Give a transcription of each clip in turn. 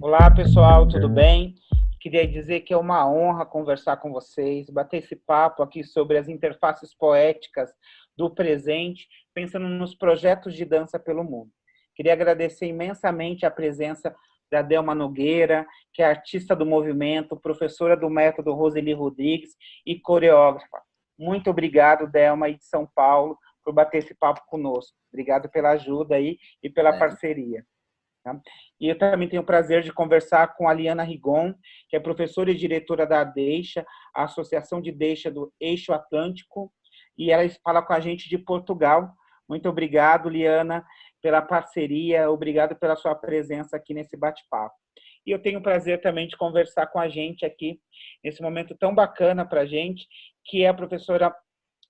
Olá, pessoal, tudo bem? Queria dizer que é uma honra conversar com vocês, bater esse papo aqui sobre as interfaces poéticas do presente, pensando nos projetos de dança pelo mundo. Queria agradecer imensamente a presença da Delma Nogueira, que é artista do movimento, professora do método Roseli Rodrigues e coreógrafa. Muito obrigado, Delma, aí de São Paulo, por bater esse papo conosco. Obrigado pela ajuda aí e pela parceria. Tá? E eu também tenho o prazer de conversar com a Liana Rigon, que é professora e diretora da Deixa, a Associação de Deixa do Eixo Atlântico, e ela fala com a gente de Portugal. Muito obrigado, Liana, pela parceria, obrigado pela sua presença aqui nesse bate-papo. E eu tenho o prazer também de conversar com a gente aqui, nesse momento tão bacana para a gente, que é a professora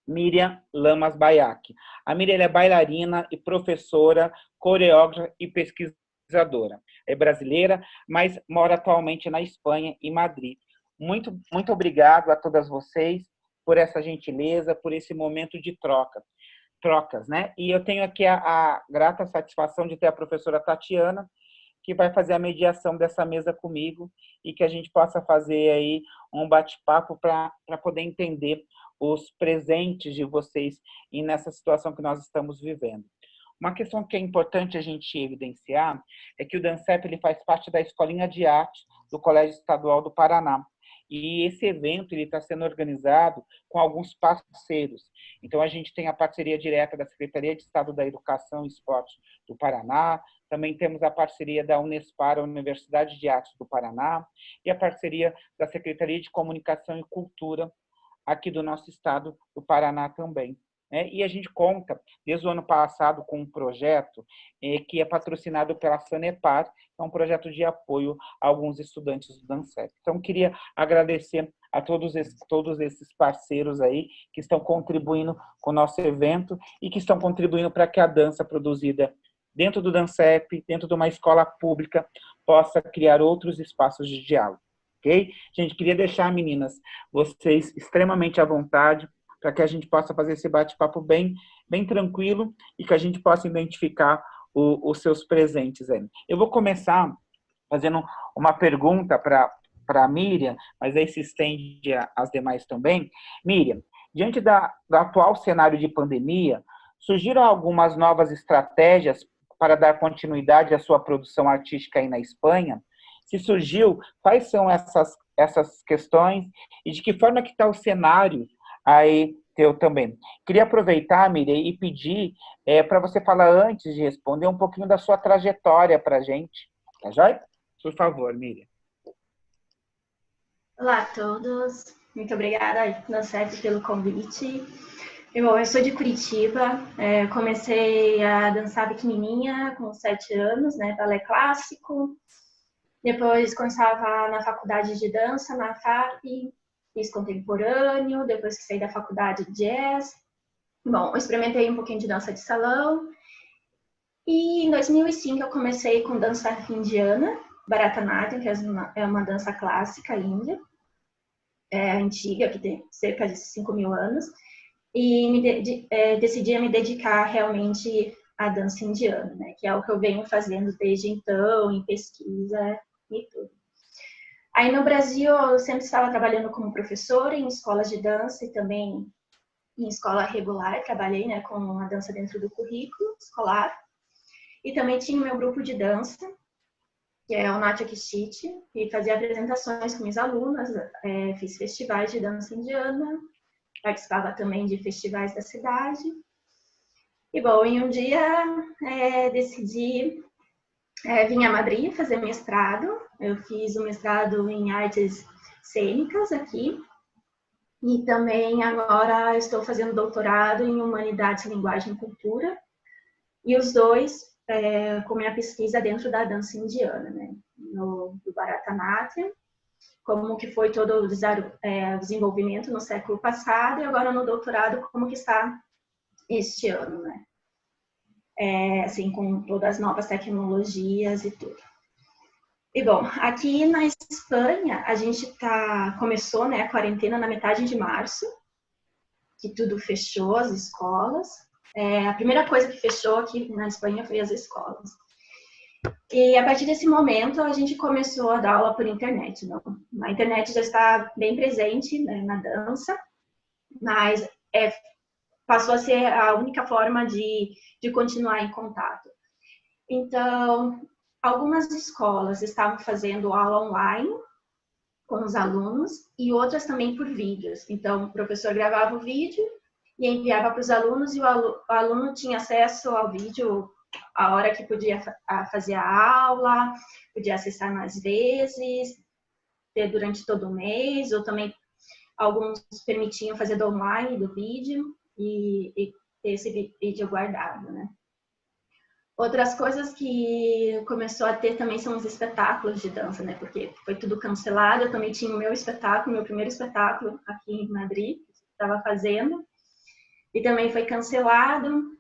Miriam Lamas Baiac. A Miriam é bailarina e professora, coreógrafa e pesquisadora. É brasileira, mas mora atualmente na Espanha, em Madrid. Muito obrigado a todas vocês por essa gentileza, por esse momento de trocas, né? E eu tenho aqui a grata satisfação de ter a professora Tatiana, que vai fazer a mediação dessa mesa comigo e que a gente possa fazer aí um bate-papo para poder entender os presentes de vocês e nessa situação que nós estamos vivendo. Uma questão que é importante a gente evidenciar é que o DANCEP ele faz parte da Escolinha de Arte do Colégio Estadual do Paraná. E esse evento está sendo organizado com alguns parceiros. Então, a gente tem a parceria direta da Secretaria de Estado da Educação e Esporte do Paraná, também temos a parceria da Unespar, a Universidade de Artes do Paraná, e a parceria da Secretaria de Comunicação e Cultura aqui do nosso estado do Paraná também. E a gente conta, desde o ano passado, com um projeto que é patrocinado pela Sanepar, que é um projeto de apoio a alguns estudantes do DANCEP. Então, queria agradecer a todos esses parceiros aí que estão contribuindo com o nosso evento e que estão contribuindo para que a dança produzida dentro do DANCEP, dentro de uma escola pública, possa criar outros espaços de diálogo. Ok? Gente, queria deixar, meninas, vocês extremamente à vontade, para que a gente possa fazer esse bate-papo bem tranquilo e que a gente possa identificar os seus presentes aí. Eu vou começar fazendo uma pergunta para a Miriam, mas aí se estende às demais também. Miriam, diante do atual cenário de pandemia, surgiram algumas novas estratégias para dar continuidade à sua produção artística aí na Espanha? Se surgiu, quais são essas questões e de que forma que está o cenário aí teu também? Queria aproveitar, Miriam, e pedir para você falar antes de responder um pouquinho da sua trajetória para a gente. Tá joia? Por favor, Miriam. Olá a todos. Muito obrigada, DANCEP, pelo convite. Bom, eu sou de Curitiba. Comecei a dançar pequenininha, com 7 anos, né, balé clássico. Depois, quando estava na faculdade de dança, na FAP, fiz contemporâneo. Depois que saí da faculdade de jazz. Bom, eu experimentei um pouquinho de dança de salão. E em 2005 eu comecei com dança indiana, Bharatanatyam, que é uma dança clássica índia, antiga, que tem cerca de 5.000 anos. E decidi me dedicar realmente à dança indiana, né, que é o que eu venho fazendo desde então, em pesquisa e tudo. Aí no Brasil eu sempre estava trabalhando como professora em escolas de dança e também em escola regular, trabalhei, né, com a dança dentro do currículo escolar. E também tinha o meu grupo de dança, que é o Natya Kishiti, e fazia apresentações com minhas alunas, fiz festivais de dança indiana, participava também de festivais da cidade. E, bom, em um dia decidi vir a Madrid fazer mestrado. Eu fiz o mestrado em artes cênicas aqui. E também agora estou fazendo doutorado em Humanidades, Linguagem e Cultura, e os dois com minha pesquisa dentro da dança indiana, né? No Bharatanatyam, como que foi todo o desenvolvimento no século passado, e agora no doutorado, como que está este ano, né? Assim, com todas as novas tecnologias e tudo. E bom, aqui na Espanha, a gente começou, né, a quarentena na metade de março, que tudo fechou, as escolas. A primeira coisa que fechou aqui na Espanha foi as escolas. E a partir desse momento, a gente começou a dar aula por internet. Não? A internet já está bem presente, né, na dança, mas passou a ser a única forma de continuar em contato. Então, algumas escolas estavam fazendo aula online com os alunos e outras também por vídeos. Então, o professor gravava o vídeo e enviava para os alunos, e o aluno tinha acesso ao vídeo a hora que podia fazer a aula, podia acessar mais vezes, ter durante todo o mês, ou também alguns permitiam fazer do online do vídeo e ter esse vídeo guardado, né? Outras coisas que começou a ter também são os espetáculos de dança, né? Porque foi tudo cancelado. Eu também tinha o meu espetáculo, meu primeiro espetáculo aqui em Madrid, que estava fazendo, e também foi cancelado.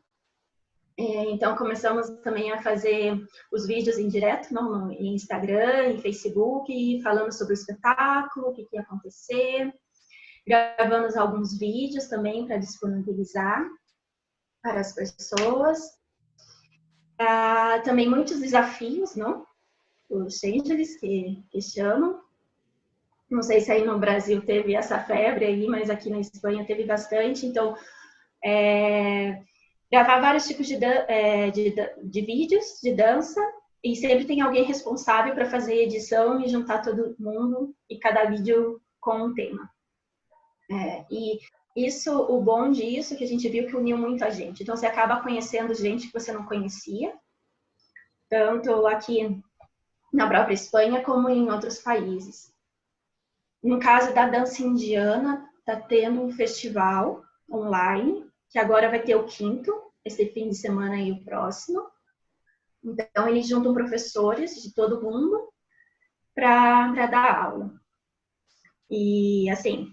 Então começamos também a fazer os vídeos em direto, no Instagram, em Facebook, falando sobre o espetáculo, o que ia acontecer. Gravamos alguns vídeos também para disponibilizar para as pessoas. Também muitos desafios, não? Os changelings, que chamam. Não sei se aí no Brasil teve essa febre aí, mas aqui na Espanha teve bastante. Então, gravar vários tipos de vídeos de dança, e sempre tem alguém responsável para fazer a edição e juntar todo mundo, e cada vídeo com um tema. E isso, o bom disso é que a gente viu que uniu muita gente. Então, você acaba conhecendo gente que você não conhecia, tanto aqui na própria Espanha como em outros países. No caso da dança indiana, está tendo um festival online, que agora vai ter o 5º, esse fim de semana e o próximo. Então, eles juntam professores de todo mundo para dar aula. E, assim,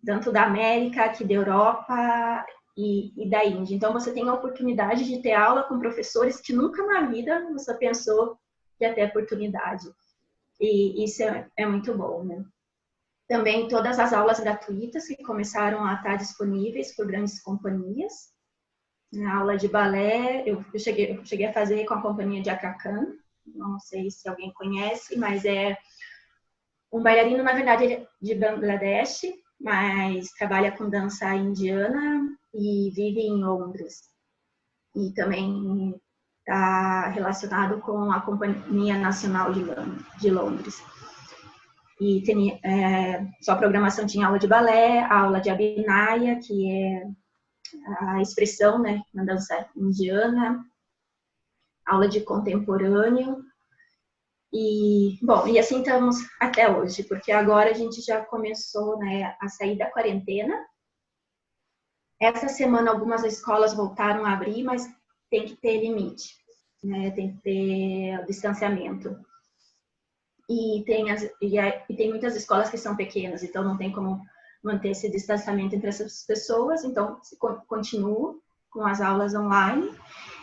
tanto da América, aqui da Europa e da Índia. Então, você tem a oportunidade de ter aula com professores que nunca na vida você pensou que ia ter oportunidade. E isso é muito bom, né? Também todas as aulas gratuitas que começaram a estar disponíveis por grandes companhias. A aula de balé, eu cheguei a fazer com a companhia de Aga Khan, não sei se alguém conhece, mas é um bailarino, na verdade, de Bangladesh, mas trabalha com dança indiana e vive em Londres. E também está relacionado com a Companhia Nacional de Londres. E sua programação tinha aula de balé, aula de abhinaya, que é a expressão, né, na dança indiana, aula de contemporâneo. E, bom, e assim estamos até hoje, porque agora a gente já começou, né, a sair da quarentena. Essa semana algumas escolas voltaram a abrir, mas tem que ter limite, né, tem que ter distanciamento. E tem muitas escolas que são pequenas, então não tem como manter esse distanciamento entre essas pessoas, então continuo com as aulas online.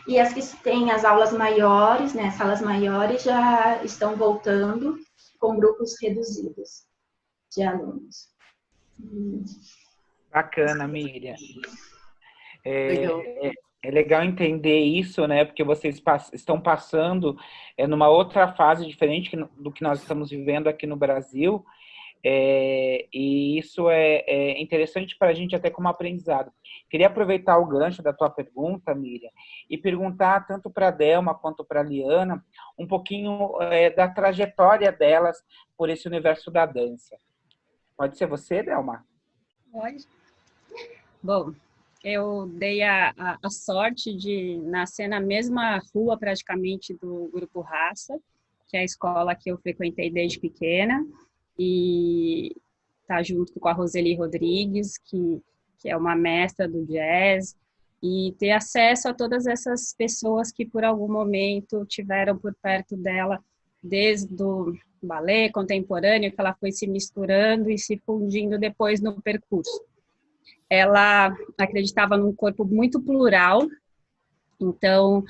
E as que têm as aulas maiores, né, salas maiores, já estão voltando com grupos reduzidos de alunos. Bacana, Miriam. É legal entender isso, né? Porque vocês estão passando numa outra fase diferente do que nós estamos vivendo aqui no Brasil. E isso é interessante para a gente até como aprendizado. Queria aproveitar o gancho da tua pergunta, Miriam, e perguntar tanto para a Delma quanto para a Liana um pouquinho da trajetória delas por esse universo da dança. Pode ser você, Delma? Pode. Bom, eu dei a sorte de nascer na mesma rua praticamente do Grupo Raça, que é a escola que eu frequentei desde pequena. E estar junto com a Roseli Rodrigues, que é uma mestra do jazz, e ter acesso a todas essas pessoas que por algum momento tiveram por perto dela, desde o balé contemporâneo, que ela foi se misturando e se fundindo depois no percurso. Ela acreditava num corpo muito plural, então,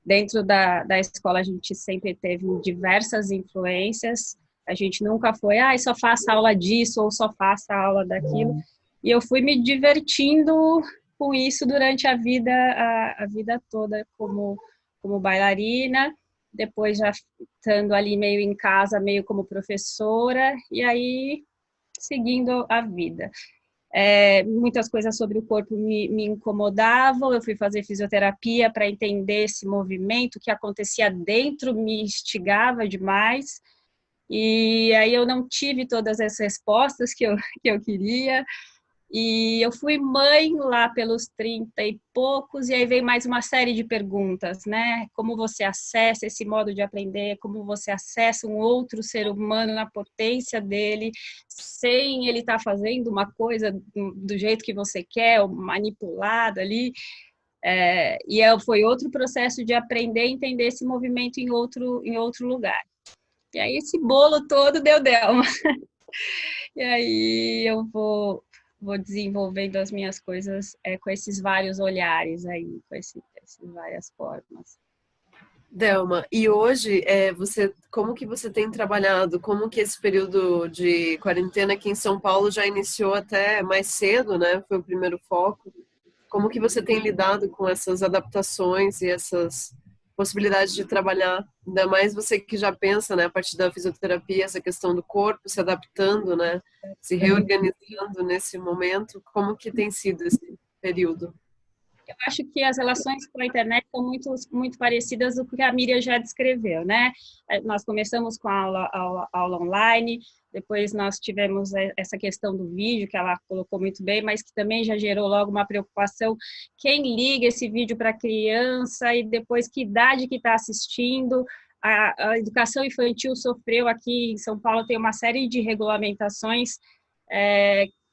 dentro da escola, a gente sempre teve diversas influências, a gente nunca foi, só faça aula disso ou só faça aula daquilo, e eu fui me divertindo com isso durante a vida toda como bailarina, depois já estando ali meio em casa, meio como professora, e aí seguindo a vida. Muitas coisas sobre o corpo me incomodavam, eu fui fazer fisioterapia para entender esse movimento que acontecia dentro, me instigava demais, e aí eu não tive todas as respostas que eu queria, e eu fui mãe lá pelos 30 e poucos, e aí veio mais uma série de perguntas, né? Como você acessa esse modo de aprender, como você acessa um outro ser humano na potência dele, sem ele estar fazendo uma coisa do jeito que você quer, ou manipulado ali. Foi outro processo de aprender a entender esse movimento em outro lugar. E aí esse bolo todo deu Delma. E aí eu vou desenvolvendo as minhas coisas com esses vários olhares aí, com essas várias formas. Delma, e hoje, como que você tem trabalhado? Como que esse período de quarentena aqui em São Paulo já iniciou até mais cedo, né? Foi o primeiro foco. Como que você tem lidado com essas adaptações e essas possibilidades de trabalhar? Ainda mais você que já pensa, né, a partir da fisioterapia, essa questão do corpo se adaptando, né? Se reorganizando nesse momento. Como que tem sido esse período? Eu acho que as relações com a internet são muito, muito parecidas do que a Miriam já descreveu, né? Nós começamos com a aula online, depois nós tivemos essa questão do vídeo, que ela colocou muito bem, mas que também já gerou logo uma preocupação. Quem liga esse vídeo para a criança e depois que idade que está assistindo? A educação infantil sofreu aqui em São Paulo, tem uma série de regulamentações,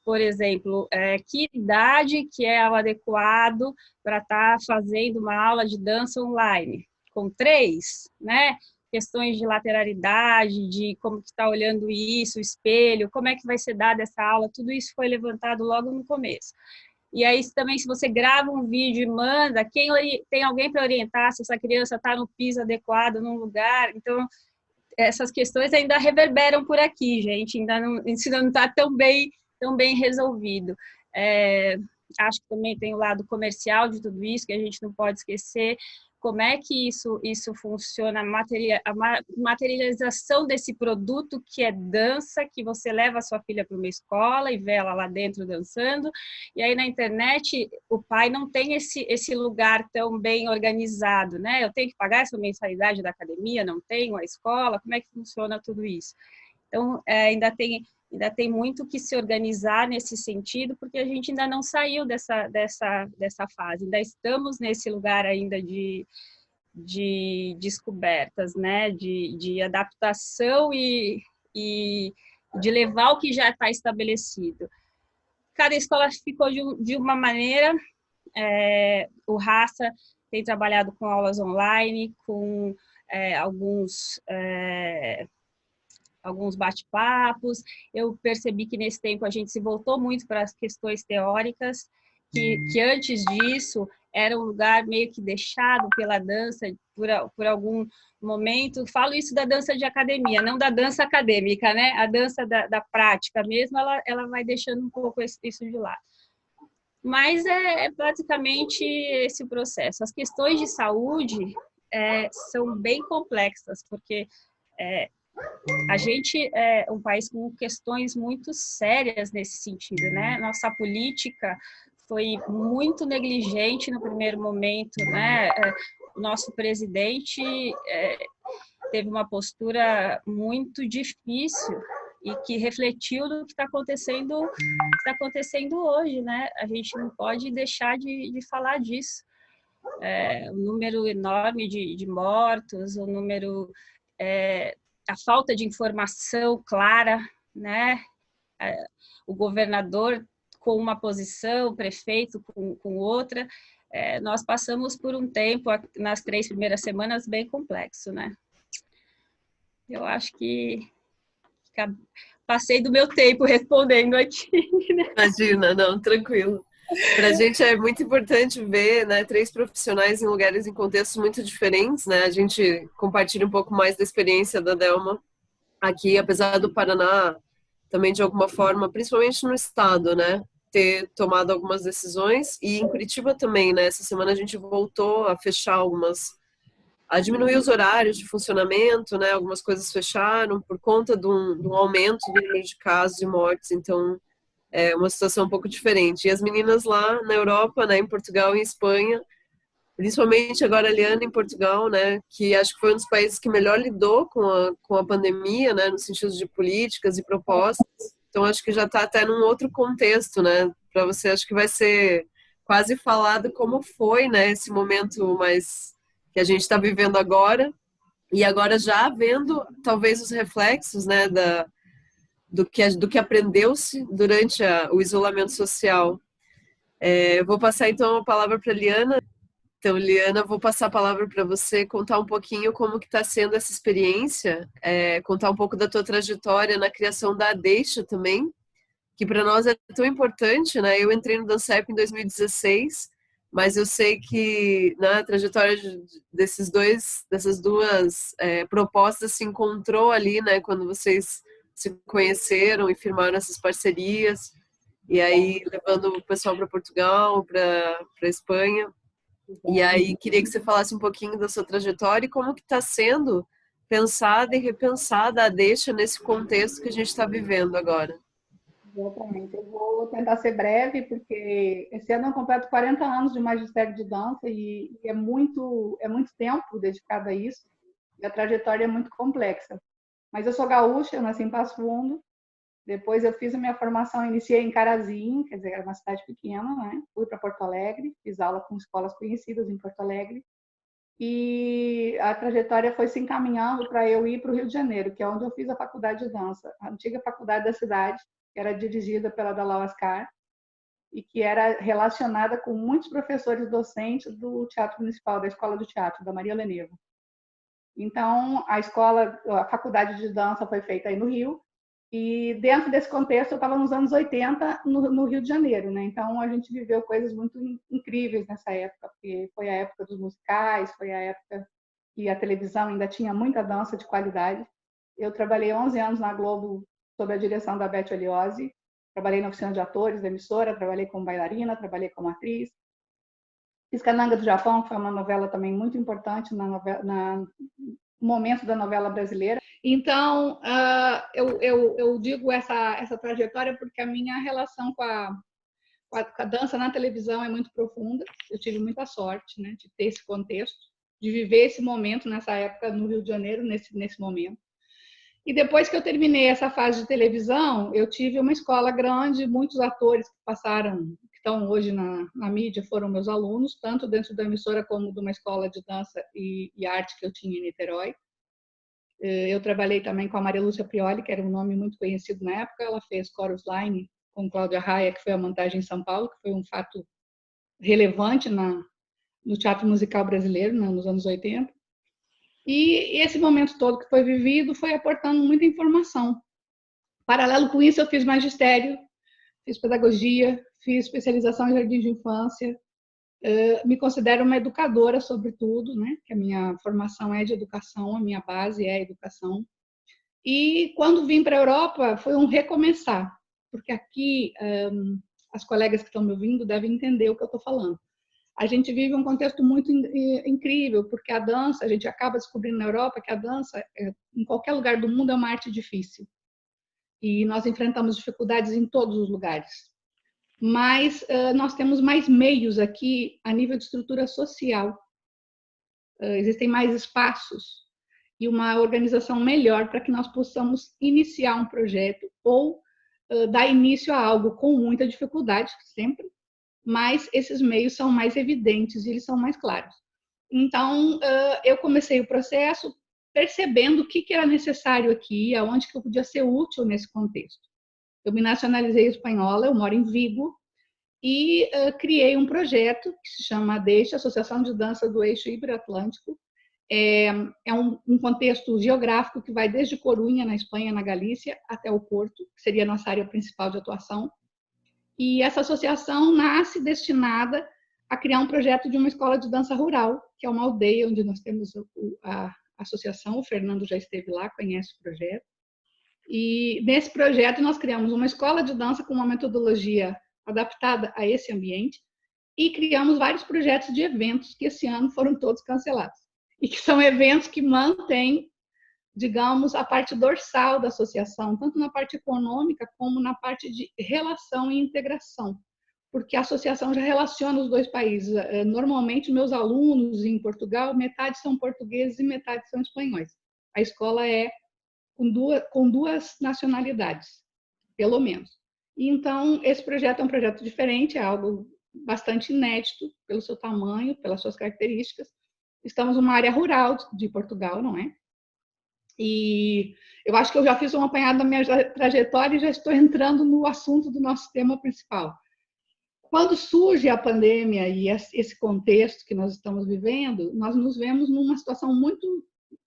por exemplo, que idade que é o adequado para estar fazendo uma aula de dança online? Com 3, né? Questões de lateralidade, de como que está olhando isso, o espelho, como é que vai ser dada essa aula, tudo isso foi levantado logo no começo. E aí também, se você grava um vídeo e manda, tem alguém para orientar se essa criança está no piso adequado, num lugar? Então, essas questões ainda reverberam por aqui, gente, isso não está tão bem resolvido. Acho que também tem o lado comercial de tudo isso, que a gente não pode esquecer. Como é que isso funciona, a materialização desse produto que é dança, que você leva a sua filha para uma escola e vê ela lá dentro dançando, e aí na internet o pai não tem esse lugar tão bem organizado, né? Eu tenho que pagar essa mensalidade da academia, não tenho a escola, como é que funciona tudo isso? Então, ainda tem muito que se organizar nesse sentido, porque a gente ainda não saiu dessa fase, ainda estamos nesse lugar ainda de descobertas, né? de adaptação e de levar o que já está estabelecido. Cada escola ficou de uma maneira, o Raça tem trabalhado com aulas online, com alguns bate-papos. Eu percebi que nesse tempo a gente se voltou muito para as questões teóricas, que antes disso era um lugar meio que deixado pela dança por algum momento. Falo isso da dança de academia, não da dança acadêmica, né? A dança da prática mesmo, ela vai deixando um pouco isso de lado. Mas é basicamente esse o processo. As questões de saúde são bem complexas, porque a gente é um país com questões muito sérias nesse sentido, né? Nossa política foi muito negligente no primeiro momento, né? Nosso presidente teve uma postura muito difícil e que refletiu do que está acontecendo hoje, né? A gente não pode deixar de falar disso. O número enorme de mortos, o número... a falta de informação clara, né? o governador com uma posição, o prefeito com outra. Nós passamos por um tempo, nas 3 primeiras semanas, bem complexo, né? Eu acho que passei do meu tempo respondendo aqui, né? Imagina, não, tranquilo. Para a gente é muito importante ver, né, 3 profissionais em lugares, em contextos muito diferentes, né? A gente compartilha um pouco mais da experiência da Delma aqui, apesar do Paraná também de alguma forma, principalmente no estado, né, ter tomado algumas decisões, e em Curitiba também, né? Essa semana a gente voltou a fechar a diminuir os horários de funcionamento, né? Algumas coisas fecharam por conta de um aumento do número de casos e mortes, então é uma situação um pouco diferente. E as meninas lá na Europa, né, em Portugal e em Espanha, principalmente agora a Liana em Portugal, né, que acho que foi um dos países que melhor lidou com a pandemia, né, no sentido de políticas e propostas. Então acho que já está até num outro contexto, né, para você, acho que vai ser quase falado como foi, né, esse momento mais que a gente está vivendo agora, e agora já vendo talvez os reflexos, né, do que aprendeu-se durante o isolamento social. Eu vou passar então a palavra para a Liana. Então, Liana, vou passar a palavra para você contar um pouquinho como que está sendo essa experiência, contar um pouco da tua trajetória na criação da Deixa também, que para nós é tão importante, né? Eu entrei no Dancep em 2016, mas eu sei que na trajetória dessas duas propostas se encontrou ali, né? Quando vocês se conheceram e firmaram essas parcerias, e aí levando o pessoal para Portugal, para Espanha. E aí queria que você falasse um pouquinho da sua trajetória e como que está sendo pensada e repensada a Deixa nesse contexto que a gente está vivendo agora. Exatamente. Eu vou tentar ser breve, porque esse ano eu completo 40 anos de magistério de dança e é muito tempo dedicado a isso, e a trajetória é muito complexa. Mas eu sou gaúcha, eu nasci em Passo Fundo, depois eu fiz a minha formação, iniciei em Carazinho, quer dizer, era uma cidade pequena, né? Fui para Porto Alegre, fiz aula com escolas conhecidas em Porto Alegre, e a trajetória foi se encaminhando para eu ir para o Rio de Janeiro, que é onde eu fiz a faculdade de dança, a antiga faculdade da cidade, que era dirigida pela Dalal Ascar, e que era relacionada com muitos professores docentes do Teatro Municipal, da Escola do Teatro, da Maria Lenevo. Então, a faculdade de dança foi feita aí no Rio, e dentro desse contexto eu estava nos anos 80 no Rio de Janeiro, né? Então a gente viveu coisas muito incríveis nessa época, porque foi a época dos musicais, foi a época que a televisão ainda tinha muita dança de qualidade. Eu trabalhei 11 anos na Globo sob a direção da Beth Oliozzi, trabalhei na oficina de atores da emissora, trabalhei como bailarina, trabalhei como atriz. Fiz Cananga do Japão, que foi uma novela também muito importante no momento da novela brasileira. Então, eu digo essa trajetória porque a minha relação com a dança na televisão é muito profunda. Eu tive muita sorte, né, de ter esse contexto, de viver esse momento nessa época no Rio de Janeiro, nesse momento. E depois que eu terminei essa fase de televisão, eu tive uma escola grande, muitos atores que passaram, que estão hoje na mídia, foram meus alunos, tanto dentro da emissora como de uma escola de dança e arte que eu tinha em Niterói. Eu trabalhei também com a Maria Lúcia Prioli, que era um nome muito conhecido na época. Ela fez Chorus Line com Cláudia Raia, que foi a montagem em São Paulo, que foi um fato relevante no teatro musical brasileiro, nos anos 80. E esse momento todo que foi vivido foi aportando muita informação. Paralelo com isso, eu fiz magistério, fiz pedagogia, fiz especialização em jardim de infância. Me considero uma educadora, sobretudo, né? Que a minha formação é de educação, a minha base é a educação. E quando vim para a Europa, foi um recomeçar, porque aqui as colegas que estão me ouvindo devem entender o que eu estou falando. A gente vive um contexto muito incrível, porque a dança, a gente acaba descobrindo na Europa que a dança, em qualquer lugar do mundo, é uma arte difícil. E nós enfrentamos dificuldades em todos os lugares. Mas nós temos mais meios aqui a nível de estrutura social. Existem mais espaços e uma organização melhor para que nós possamos iniciar um projeto ou dar início a algo com muita dificuldade, sempre, mas esses meios são mais evidentes e eles são mais claros. Então, eu comecei o processo percebendo o que era necessário aqui, aonde que eu podia ser útil nesse contexto. Eu me nacionalizei espanhola, eu moro em Vigo, e criei um projeto que se chama Deixa, Associação de Dança do Eixo Ibero-Atlântico. É um contexto geográfico que vai desde Corunha, na Espanha, na Galícia, até o Porto, que seria a nossa área principal de atuação. E essa associação nasce destinada a criar um projeto de uma escola de dança rural, que é uma aldeia onde nós temos a associação. O Fernando já esteve lá, conhece o projeto. E nesse projeto nós criamos uma escola de dança com uma metodologia adaptada a esse ambiente e criamos vários projetos de eventos que esse ano foram todos cancelados. E que são eventos que mantêm, digamos, a parte dorsal da associação, tanto na parte econômica como na parte de relação e integração, porque a associação já relaciona os dois países. Normalmente, meus alunos em Portugal, metade são portugueses e metade são espanhóis. A escola é com duas nacionalidades, pelo menos. Então, esse projeto é um projeto diferente, é algo bastante inédito pelo seu tamanho, pelas suas características. Estamos numa área rural de Portugal, não é? E eu acho que eu já fiz um apanhado da minha trajetória e já estou entrando no assunto do nosso tema principal. Quando surge a pandemia e esse contexto que nós estamos vivendo, nós nos vemos numa situação muito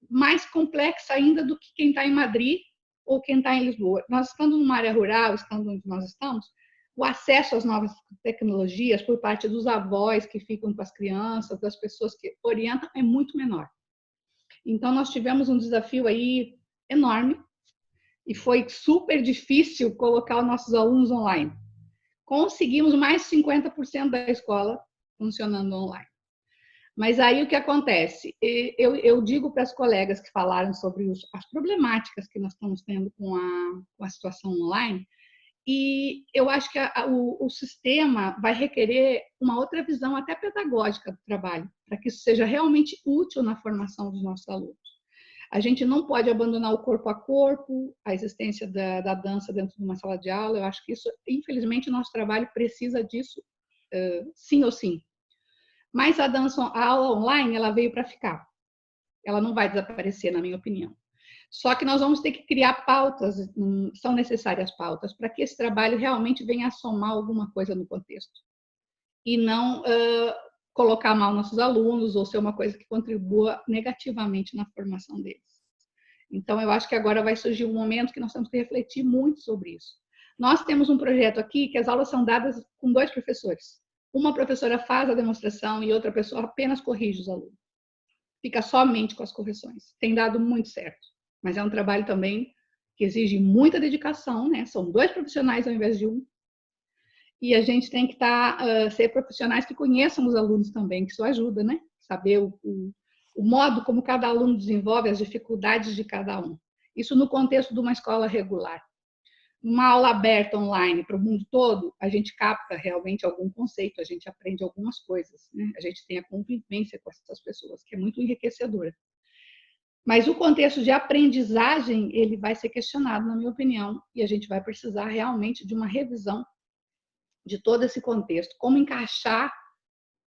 mais complexa ainda do que quem está em Madrid ou quem está em Lisboa. Nós estando numa área rural, estando onde nós estamos, o acesso às novas tecnologias por parte dos avós que ficam com as crianças, das pessoas que orientam, é muito menor. Então, nós tivemos um desafio aí enorme e foi super difícil colocar os nossos alunos online. Conseguimos mais de 50% da escola funcionando online. Mas aí o que acontece? Eu digo para as colegas que falaram sobre as problemáticas que nós estamos tendo com a situação online, e eu acho que o sistema vai requerer uma outra visão até pedagógica do trabalho, para que isso seja realmente útil na formação dos nossos alunos. A gente não pode abandonar o corpo a corpo, a existência da dança dentro de uma sala de aula. Eu acho que isso, infelizmente, o nosso trabalho precisa disso, sim ou sim. Mas a aula online, ela veio para ficar. Ela não vai desaparecer, na minha opinião. Só que nós vamos ter que criar pautas, são necessárias pautas, para que esse trabalho realmente venha a somar alguma coisa no contexto. E não colocar mal nossos alunos ou ser uma coisa que contribua negativamente na formação deles. Então, eu acho que agora vai surgir um momento que nós temos que refletir muito sobre isso. Nós temos um projeto aqui que as aulas são dadas com 2 professores. Uma professora faz a demonstração e outra pessoa apenas corrige os alunos. Fica somente com as correções. Tem dado muito certo. Mas é um trabalho também que exige muita dedicação, né? São 2 profissionais ao invés de 1. E a gente tem que ser profissionais que conheçam os alunos também, que isso ajuda, né? Saber o modo como cada aluno desenvolve, as dificuldades de cada um. Isso no contexto de uma escola regular. Numa aula aberta online para o mundo todo, a gente capta realmente algum conceito, a gente aprende algumas coisas, né? A gente tem a convivência com essas pessoas, que é muito enriquecedora. Mas o contexto de aprendizagem, ele vai ser questionado, na minha opinião, e a gente vai precisar realmente de uma revisão de todo esse contexto. Como encaixar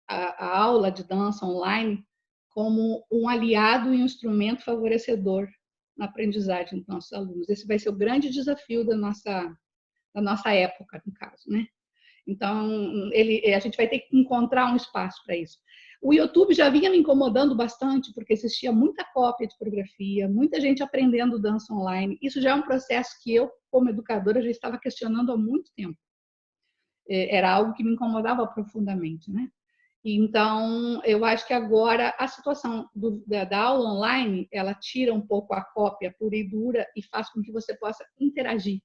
a aula de dança online como um aliado e um instrumento favorecedor na aprendizagem dos nossos alunos. Esse vai ser o grande desafio da nossa época, no caso, né? Então, a gente vai ter que encontrar um espaço para isso. O YouTube já vinha me incomodando bastante, porque existia muita cópia de coreografia, muita gente aprendendo dança online. Isso já é um processo que eu, como educadora, já estava questionando há muito tempo. Era algo que me incomodava profundamente, né? Então, eu acho que agora a situação da aula online, ela tira um pouco a cópia pura e dura e faz com que você possa interagir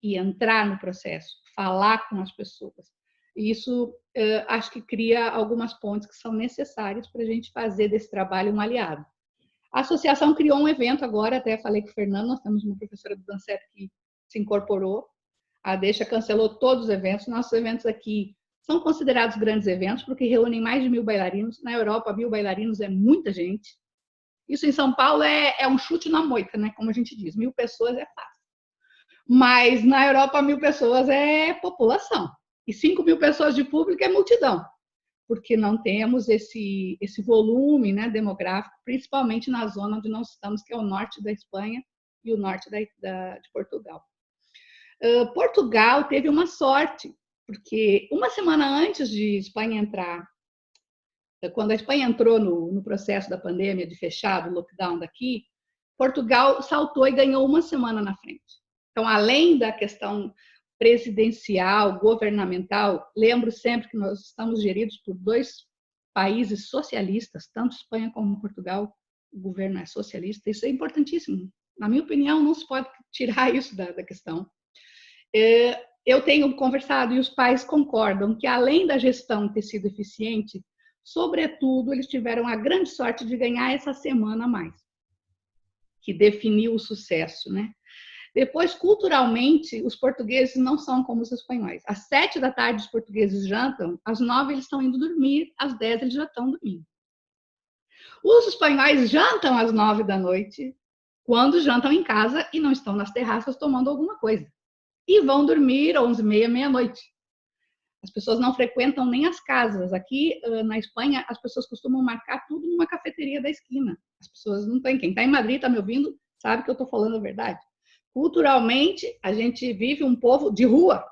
e entrar no processo, falar com as pessoas. E isso, acho que cria algumas pontes que são necessárias para a gente fazer desse trabalho um aliado. A associação criou um evento agora, até falei com o Fernando, nós temos uma professora do Dancep que se incorporou. A Deixa cancelou todos os eventos. Nossos eventos aqui são considerados grandes eventos, porque reúnem mais de 1.000 bailarinos. Na Europa, 1.000 bailarinos é muita gente. Isso em São Paulo é um chute na moita, né? Como a gente diz, 1.000 pessoas é fácil. Mas na Europa, 1.000 pessoas é população. E 5.000 pessoas de público é multidão. Porque não temos esse volume, né, demográfico, principalmente na zona onde nós estamos, que é o norte da Espanha e o norte de Portugal. Portugal teve uma sorte, porque uma semana antes de Espanha entrar, quando a Espanha entrou no processo da pandemia, de fechado, lockdown daqui, Portugal saltou e ganhou uma semana na frente. Então, além da questão presidencial, governamental, lembro sempre que nós estamos geridos por 2 países socialistas, tanto Espanha como Portugal, o governo é socialista, isso é importantíssimo. Na minha opinião, não se pode tirar isso da questão. Eu tenho conversado e os pais concordam que, além da gestão ter sido eficiente, sobretudo, eles tiveram a grande sorte de ganhar essa semana a mais, que definiu o sucesso, né? Depois, culturalmente, os portugueses não são como os espanhóis. Às 7 da tarde, os portugueses jantam, às 9 eles estão indo dormir, às 10 eles já estão dormindo. Os espanhóis jantam às 9 da noite, quando jantam em casa e não estão nas terraças tomando alguma coisa. E vão dormir 11h30, meia-noite. As pessoas não frequentam nem as casas. Aqui, na Espanha, as pessoas costumam marcar tudo numa cafeteria da esquina. As pessoas não têm. Quem está em Madrid, está me ouvindo, sabe que eu estou falando a verdade. Culturalmente, a gente vive um povo de rua,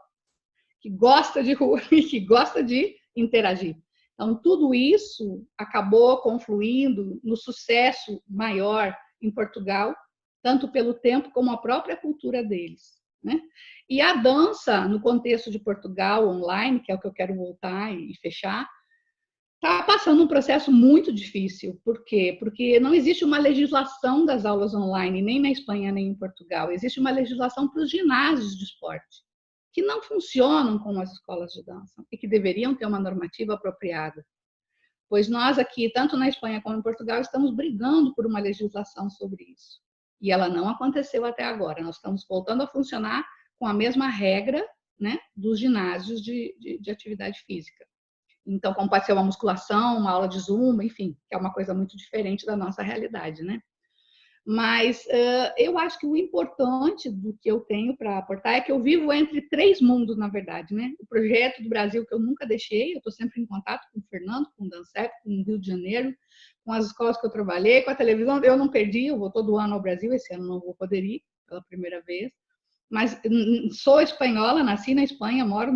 que gosta de rua e que gosta de interagir. Então, tudo isso acabou confluindo no sucesso maior em Portugal, tanto pelo tempo como a própria cultura deles, né? E a dança, no contexto de Portugal, online, que é o que eu quero voltar e fechar, está passando um processo muito difícil. Por quê? Porque não existe uma legislação das aulas online, nem na Espanha, nem em Portugal. Existe uma legislação para os ginásios de esporte, que não funcionam como as escolas de dança e que deveriam ter uma normativa apropriada. Pois nós aqui, tanto na Espanha como em Portugal, estamos brigando por uma legislação sobre isso. E ela não aconteceu até agora. Nós estamos voltando a funcionar com a mesma regra, né, dos ginásios de atividade física. Então, como pode ser uma musculação, uma aula de zumba, enfim, que é uma coisa muito diferente da nossa realidade, né? Mas eu acho que o importante do que eu tenho para aportar é que eu vivo entre 3 mundos, na verdade, né? O projeto do Brasil, que eu nunca deixei, eu estou sempre em contato com o Fernando, com o Dancep, com o Rio de Janeiro, com as escolas que eu trabalhei, com a televisão, eu não perdi, eu vou todo ano ao Brasil, esse ano não vou poder ir pela primeira vez. Mas sou espanhola, nasci na Espanha, moro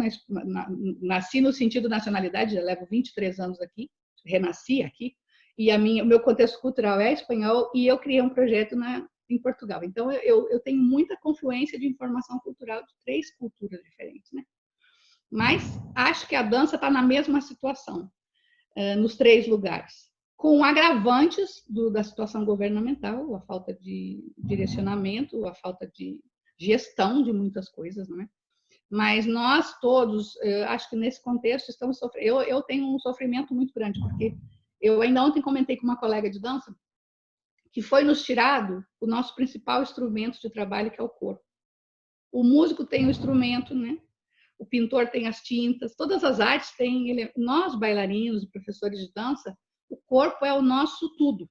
nasci no sentido nacionalidade, já levo 23 anos aqui, renasci aqui, e o meu contexto cultural é espanhol, e eu criei um projeto em Portugal. Então, eu tenho muita confluência de informação cultural de 3 culturas diferentes, né? Mas acho que a dança está na mesma situação, nos 3 lugares, com agravantes da situação governamental, a falta de direcionamento, a falta de gestão de muitas coisas, não é? Mas nós todos, acho que nesse contexto estamos sofrendo. Eu tenho um sofrimento muito grande, porque eu ainda ontem comentei com uma colega de dança que foi nos tirado o nosso principal instrumento de trabalho, que é o corpo. O músico tem o instrumento, né? O pintor tem as tintas, todas as artes têm. Nós, bailarinos e professores de dança, o corpo é o nosso tudo.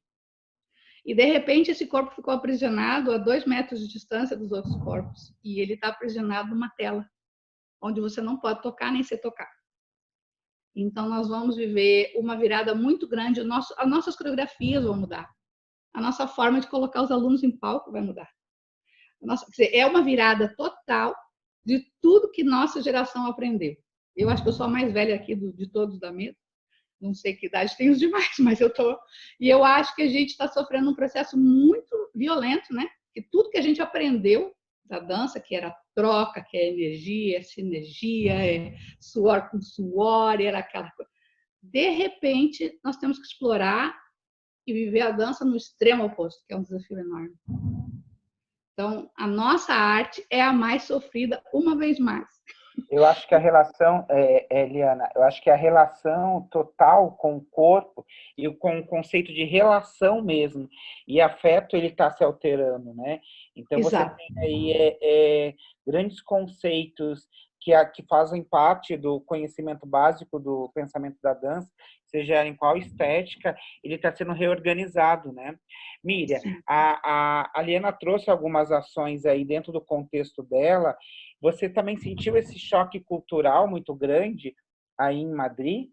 E, de repente, esse corpo ficou aprisionado a 2 metros de distância dos outros corpos. E ele está aprisionado numa tela, onde você não pode tocar nem ser tocado. Então, nós vamos viver uma virada muito grande. As nossas coreografias vão mudar. A nossa forma de colocar os alunos em palco vai mudar. Quer dizer, é uma virada total de tudo que nossa geração aprendeu. Eu acho que eu sou a mais velha aqui de todos da mesa. Não sei que idade tem os demais, mas eu estou. E eu acho que a gente está sofrendo um processo muito violento, né? Que tudo que a gente aprendeu da dança, que era troca, que é energia, é sinergia, é suor com suor, era aquela coisa. De repente, nós temos que explorar e viver a dança no extremo oposto, que é um desafio enorme. Então, a nossa arte é a mais sofrida uma vez mais. Eu acho que a relação, Eliana, eu acho que a relação total com o corpo e com o conceito de relação mesmo, e afeto, ele está se alterando, né? Então, Exato. Você tem aí grandes conceitos que fazem parte do conhecimento básico do pensamento da dança, seja em qual estética, ele está sendo reorganizado, né? Miriam, a Eliana trouxe algumas ações aí dentro do contexto dela. Você também sentiu esse choque cultural muito grande aí em Madrid?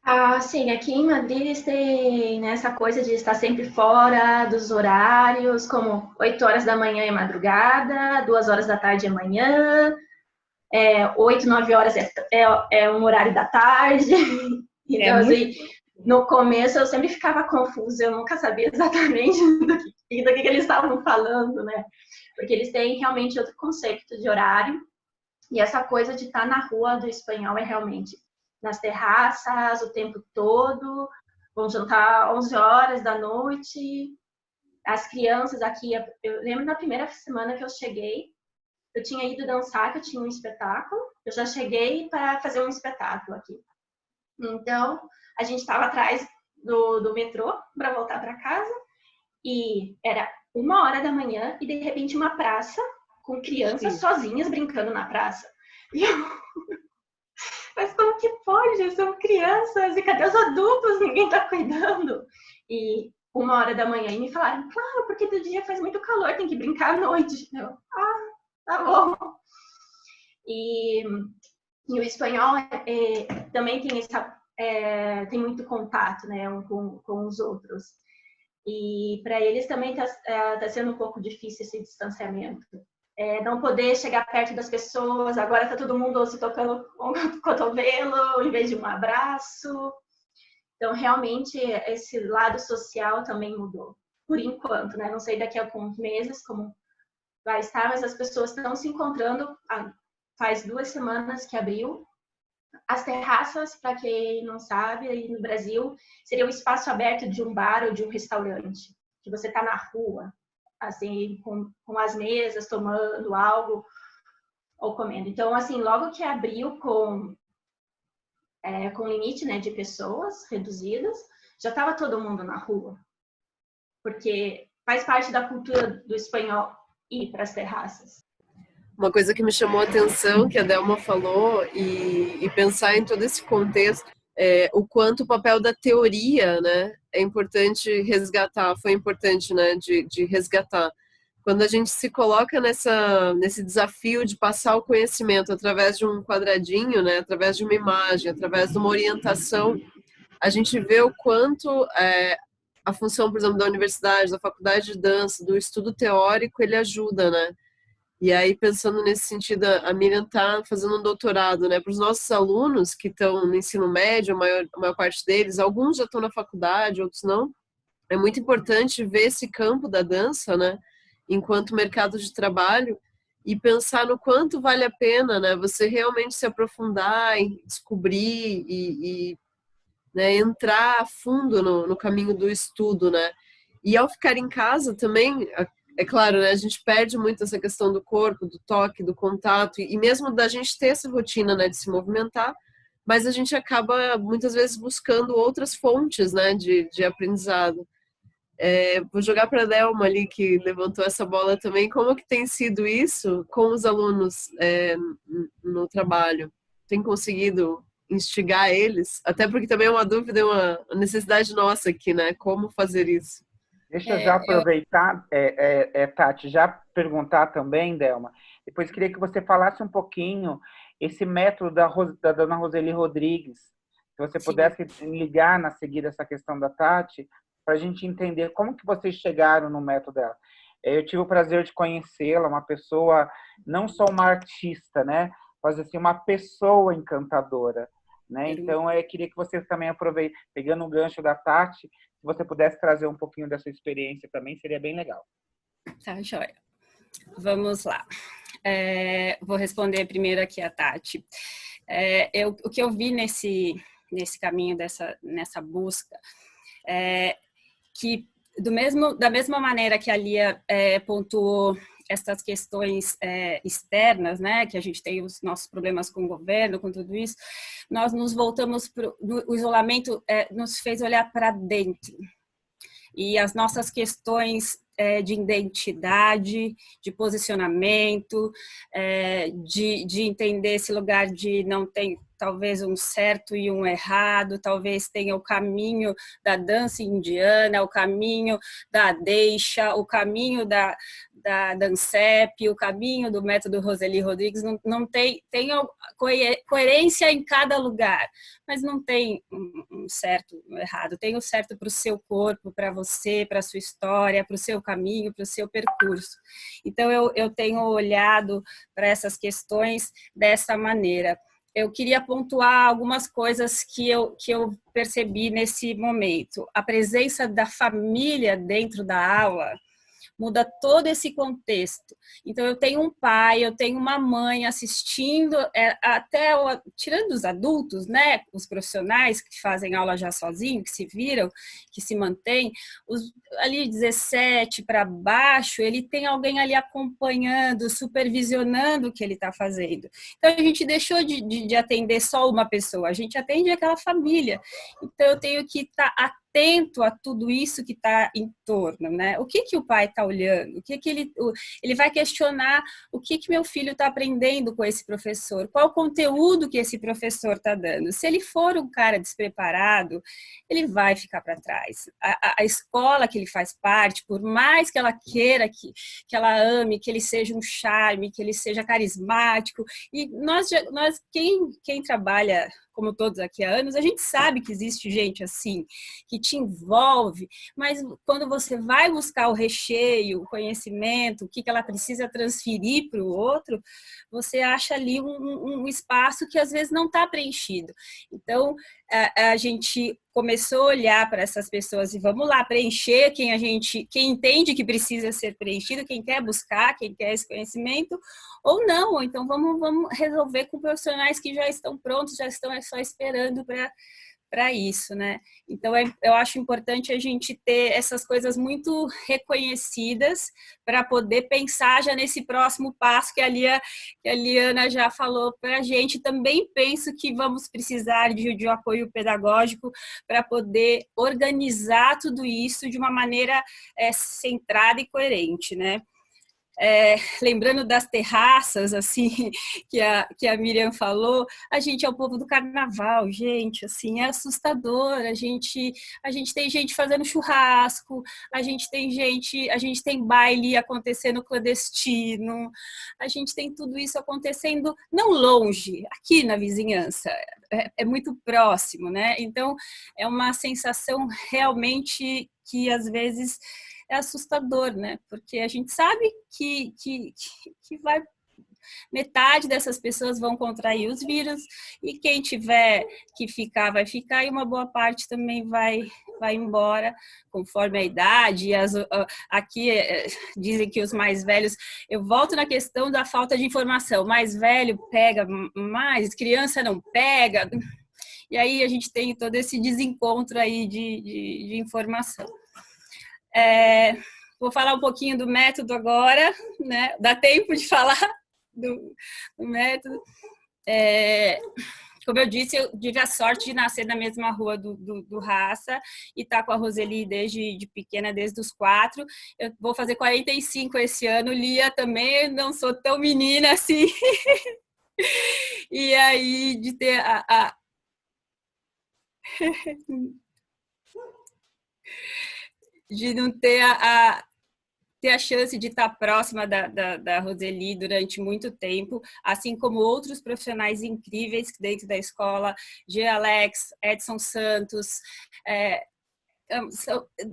Ah, sim, aqui em Madrid eles têm, né, essa coisa de estar sempre fora dos horários, como 8 horas da manhã é madrugada, 2 horas da tarde é manhã, 8, 9 horas é um horário da tarde. Então, assim, no começo eu sempre ficava confusa, eu nunca sabia exatamente do que eles estavam falando, né? Porque eles têm realmente outro conceito de horário, e essa coisa de estar na rua do espanhol é realmente nas terraças o tempo todo, vão jantar 11 horas da noite. As crianças aqui, eu lembro na primeira semana que eu cheguei, eu tinha ido dançar, que eu tinha um espetáculo, eu já cheguei para fazer um espetáculo aqui. Então, a gente estava atrás do metrô para voltar para casa, e era 1 hora da manhã e de repente uma praça com crianças sozinhas brincando na praça. E eu... Mas como que pode? São crianças, e cadê os adultos? Ninguém tá cuidando. E 1 hora da manhã, e me falaram, claro, porque do dia faz muito calor, tem que brincar à noite. Eu, tá bom. E o espanhol também tem muito contato, né, com os outros. E para eles também tá sendo um pouco difícil esse distanciamento. Não poder chegar perto das pessoas, agora tá todo mundo se tocando o cotovelo em vez de um abraço. Então, realmente, esse lado social também mudou, por enquanto, né? Não sei daqui a alguns meses como vai estar, mas as pessoas estão se encontrando. Faz 2 semanas que abriu. As terraças, para quem não sabe, aí no Brasil, seria um espaço aberto de um bar ou de um restaurante, que você está na rua, assim, com as mesas, tomando algo ou comendo. Então, assim, logo que abriu com limite, né, de pessoas reduzidas, já estava todo mundo na rua, porque faz parte da cultura do espanhol ir para as terraças. Uma coisa que me chamou a atenção, que a Delma falou, e pensar em todo esse contexto, o quanto o papel da teoria, né, é importante resgatar, foi importante, né, de resgatar. Quando a gente se coloca nesse desafio de passar o conhecimento através de um quadradinho, né, através de uma imagem, através de uma orientação, a gente vê o quanto a função, por exemplo, da universidade, da faculdade de dança, do estudo teórico, ele ajuda, né? E aí, pensando nesse sentido, a Miriam está fazendo um doutorado, né? Para os nossos alunos que estão no ensino médio, a maior parte deles, alguns já estão na faculdade, outros não. É muito importante ver esse campo da dança, né? Enquanto mercado de trabalho e pensar no quanto vale a pena, né? Você realmente se aprofundar e descobrir e né, entrar a fundo no caminho do estudo, né? E ao ficar em casa também, é claro, né, a gente perde muito essa questão do corpo, do toque, do contato, e mesmo da gente ter essa rotina, né, de se movimentar, mas a gente acaba muitas vezes buscando outras fontes, né, de aprendizado. Vou jogar para a Delma ali, que levantou essa bola também. Como que tem sido isso com os alunos no trabalho? Tem conseguido instigar eles? Até porque também é uma dúvida, é uma necessidade nossa aqui, né? Como fazer isso? Deixa eu já aproveitar, Tati, já perguntar também, Delma. Depois queria que você falasse um pouquinho esse método da dona Roseli Rodrigues. Se você pudesse ligar na seguida essa questão da Tati, para a gente entender como que vocês chegaram no método dela. Eu tive o prazer de conhecê-la, uma pessoa, não só uma artista, né? Mas assim, uma pessoa encantadora. Né? Então, eu queria que vocês também aproveitem, pegando o gancho da Tati, se você pudesse trazer um pouquinho dessa experiência também, seria bem legal. Tá, joia. Vamos lá. Vou responder primeiro aqui a Tati. O que eu vi nesse caminho, nessa busca, que da mesma maneira que a Lia pontuou essas questões externas, né, que a gente tem os nossos problemas com o governo, com tudo isso, nós nos voltamos o isolamento nos fez olhar para dentro. E as nossas questões de identidade, de posicionamento, de entender esse lugar de não tem talvez um certo e um errado, talvez tenha o caminho da dança indiana, o caminho da deixa, o caminho da ANSEP, o caminho do método Roseli Rodrigues, não tem coerência em cada lugar, mas não tem um certo ou errado, tem o certo para o seu corpo, para você, para a sua história, para o seu caminho, para o seu percurso. Então, eu tenho olhado para essas questões dessa maneira. Eu queria pontuar algumas coisas que eu percebi nesse momento. A presença da família dentro da aula muda todo esse contexto. Então, eu tenho um pai, eu tenho uma mãe assistindo, tirando os adultos, né, os profissionais que fazem aula já sozinhos, que se viram, que se mantêm, ali 17 para baixo, ele tem alguém ali acompanhando, supervisionando o que ele está fazendo. Então, a gente deixou de atender só uma pessoa, a gente atende aquela família. Então, eu tenho que estar atento a tudo isso que está em torno, né? O que o pai está olhando? O que ele vai questionar? O que meu filho está aprendendo com esse professor? Qual o conteúdo que esse professor está dando? Se ele for um cara despreparado, ele vai ficar para trás. A escola que ele faz parte, por mais que ela queira que ela ame, que ele seja um charme, que ele seja carismático, e quem trabalha como todos aqui há anos, a gente sabe que existe gente assim, que te envolve, mas quando você vai buscar o recheio, o conhecimento, o que ela precisa transferir para o outro, você acha ali um espaço que às vezes não está preenchido. Então, a gente começou a olhar para essas pessoas e vamos lá preencher quem entende que precisa ser preenchido, quem quer buscar, quem quer esse conhecimento, ou não, ou então vamos resolver com profissionais que já estão prontos, já estão só esperando para isso, né? Então, eu acho importante a gente ter essas coisas muito reconhecidas para poder pensar já nesse próximo passo que a Liana já falou para a gente. Também penso que vamos precisar de apoio pedagógico para poder organizar tudo isso de uma maneira centrada e coerente, né? Lembrando das terraças, assim, que a Miriam falou, a gente é o povo do carnaval, gente, assim, é assustador, a gente tem gente fazendo churrasco, a gente tem baile acontecendo clandestino, a gente tem tudo isso acontecendo não longe, aqui na vizinhança, é muito próximo, né? Então, é uma sensação realmente que, às vezes, é assustador, né? Porque a gente sabe que metade dessas pessoas vão contrair os vírus e quem tiver que ficar, vai ficar, e uma boa parte também vai embora, conforme a idade. Aqui dizem que os mais velhos... Eu volto na questão da falta de informação. Mais velho pega mais, criança não pega. E aí a gente tem todo esse desencontro aí de informação. Vou falar um pouquinho do método agora, né? Dá tempo de falar do método. Como eu disse, eu tive a sorte de nascer na mesma rua do Raça e estar com a Roseli desde pequena, desde os 4. Eu vou fazer 45 esse ano. Lia também, não sou tão menina assim. E aí, de ter de não ter a chance de estar próxima da Roseli durante muito tempo, assim como outros profissionais incríveis dentro da escola, G. Alex, Edson Santos,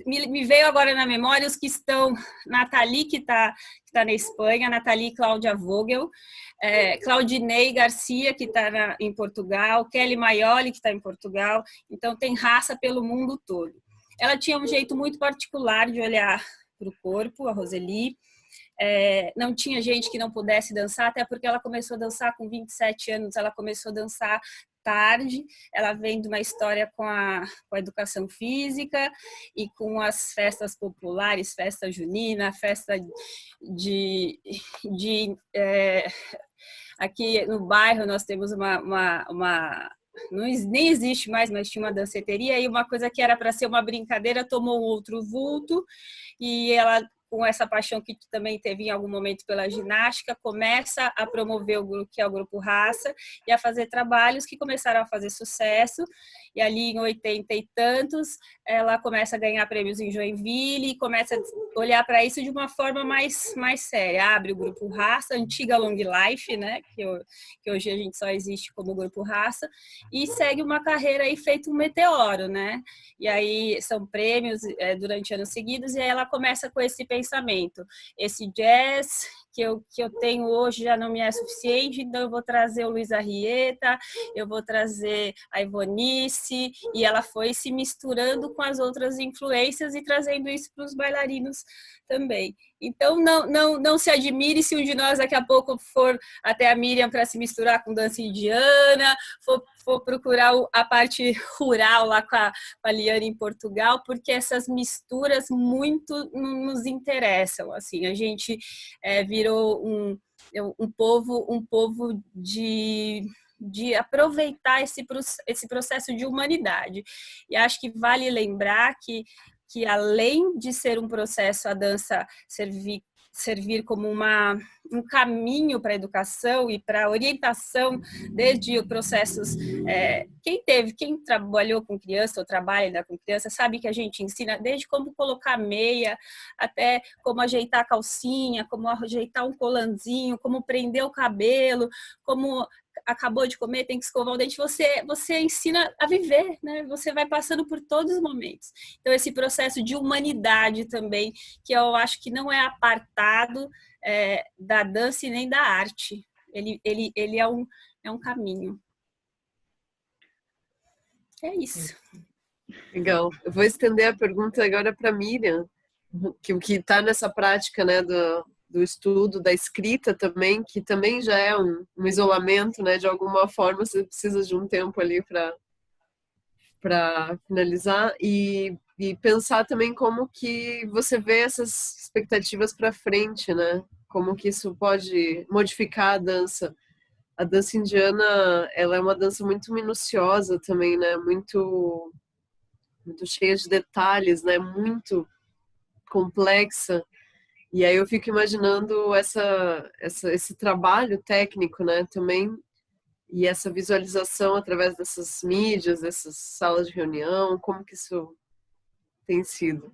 me veio agora na memória os que estão, Nathalie, que está na Espanha, Nathalie Cláudia Vogel, Claudinei Garcia, que está em Portugal, Kelly Maioli, que está em Portugal. Então, tem raça pelo mundo todo. Ela tinha um jeito muito particular de olhar para o corpo, a Roseli. Não tinha gente que não pudesse dançar, até porque ela começou a dançar com 27 anos, ela começou a dançar tarde. Ela vem de uma história com a educação física e com as festas populares, festa junina, festa aqui no bairro nós temos nem existe mais, mas tinha uma danceteria, e uma coisa que era para ser uma brincadeira tomou outro vulto, e ela, com essa paixão que também teve em algum momento pela ginástica, começa a promover o grupo, que é o Grupo Raça, e a fazer trabalhos que começaram a fazer sucesso, e ali em 80 e tantos, ela começa a ganhar prêmios em Joinville e começa a olhar para isso de uma forma mais séria. Abre o Grupo Raça, antiga Long Life, né, que hoje a gente só existe como Grupo Raça, e segue uma carreira aí feito um meteoro, né? E aí são prêmios durante anos seguidos, e aí ela começa com esse pensamento: esse jazz que eu tenho hoje já não me é suficiente, então eu vou trazer o Luiz Arrieta, eu vou trazer a Ivonice, e ela foi se misturando com as outras influências e trazendo isso para os bailarinos também. Então, não se admire se um de nós daqui a pouco for até a Miriam para se misturar com dança indiana, for procurar a parte rural lá com a Liane em Portugal, porque essas misturas muito nos interessam. Assim, a gente virou um povo de aproveitar esse processo de humanidade. E acho que vale lembrar que além de ser um processo, a dança servir como um caminho para a educação e para a orientação, desde processos... Quem trabalhou com criança ou trabalha ainda com criança sabe que a gente ensina desde como colocar meia, até como ajeitar a calcinha, como ajeitar um colanzinho, como prender o cabelo, como... acabou de comer, tem que escovar o dente, você ensina a viver, né? Você vai passando por todos os momentos. Então, esse processo de humanidade também, que eu acho que não é apartado da dança e nem da arte. Ele é um caminho. É isso. Legal. Eu vou estender a pergunta agora para a Miriam, que está nessa prática, né, do estudo, da escrita também, que também já é um isolamento, né? De alguma forma você precisa de um tempo ali para finalizar e pensar também como que você vê essas expectativas para frente, né? Como que isso pode modificar a dança. A dança indiana, ela é uma dança muito minuciosa também, né? Muito cheia de detalhes, né? Muito complexa. E aí eu fico imaginando esse trabalho técnico, né, também, e essa visualização através dessas mídias, dessas salas de reunião, como que isso tem sido?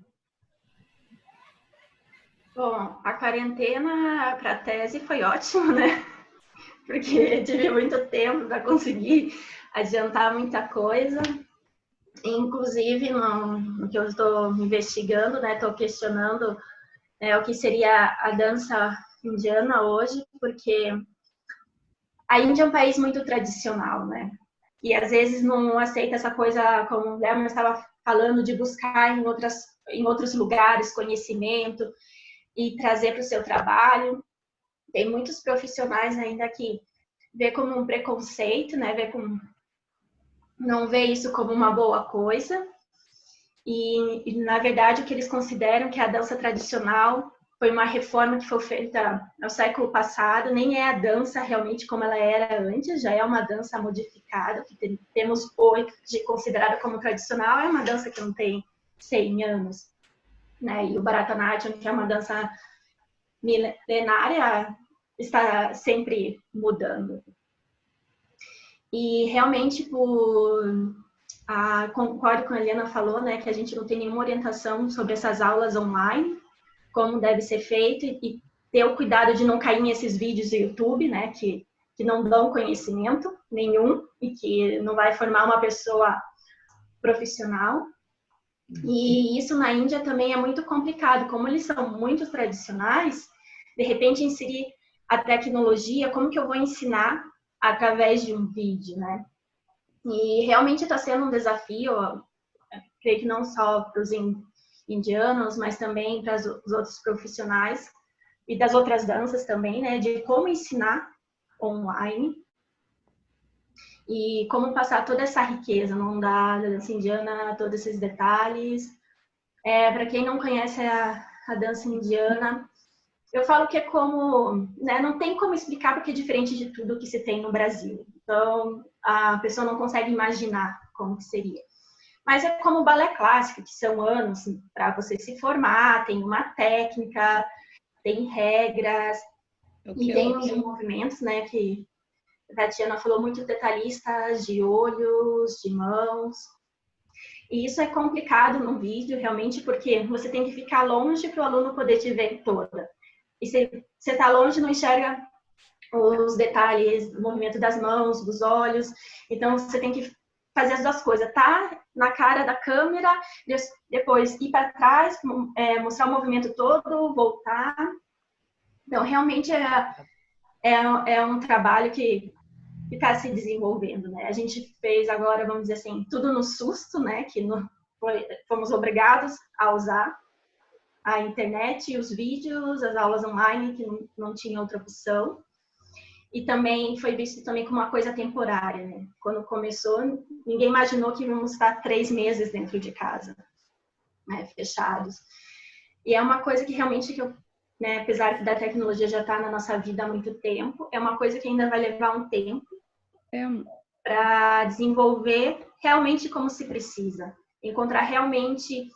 Bom, a quarentena para a tese foi ótimo, né? Porque tive muito tempo para conseguir adiantar muita coisa. Inclusive, no que eu estou investigando, né, estou questionando o que seria a dança indiana hoje, porque a Índia é um país muito tradicional, né? E às vezes não aceita essa coisa, como o Léo estava falando, de buscar em outros lugares conhecimento e trazer para o seu trabalho. Tem muitos profissionais ainda que vê como um preconceito, né? Não vê isso como uma boa coisa. E, na verdade, o que eles consideram que a dança tradicional foi uma reforma que foi feita no século passado, nem é a dança realmente como ela era antes, já é uma dança modificada, que temos hoje considerada como tradicional, é uma dança que não tem 100 anos, né? E o Bharatanatyam, que é uma dança milenária, está sempre mudando. E realmente, concordo com a Helena falou, né, que a gente não tem nenhuma orientação sobre essas aulas online, como deve ser feito, e ter o cuidado de não cair nesses vídeos do YouTube, né, que não dão conhecimento nenhum e que não vai formar uma pessoa profissional. E isso na Índia também é muito complicado, como eles são muito tradicionais, de repente inserir a tecnologia, como que eu vou ensinar através de um vídeo, né? E realmente está sendo um desafio, creio que não só para os indianos, mas também para os outros profissionais e das outras danças também, né? De como ensinar online e como passar toda essa riqueza, não dar da dança indiana, todos esses detalhes. Para quem não conhece a dança indiana, eu falo que é como, né, não tem como explicar porque é diferente de tudo que se tem no Brasil. Então, a pessoa não consegue imaginar como que seria. Mas é como o balé clássico, que são anos para você se formar, tem uma técnica, tem regras, e tem uns movimentos, né, que a Tatiana falou, muito detalhistas de olhos, de mãos. E isso é complicado no vídeo, realmente, porque você tem que ficar longe para o aluno poder te ver toda. E se você está longe, não enxerga os detalhes, o movimento das mãos, dos olhos. Então, você tem que fazer as duas coisas. Tá na cara da câmera, depois ir para trás, mostrar o movimento todo, voltar. Então, realmente é um trabalho que está se desenvolvendo, né? A gente fez agora, vamos dizer assim, tudo no susto, né? Que fomos obrigados a usar a internet e os vídeos, as aulas online, que não tinha outra opção. E também foi visto também como uma coisa temporária, né? Quando começou, ninguém imaginou que íamos estar 3 meses dentro de casa, né? Fechados. E é uma coisa que realmente, né, apesar da tecnologia já estar na nossa vida há muito tempo, é uma coisa que ainda vai levar um tempo para desenvolver realmente como se precisa. Encontrar realmente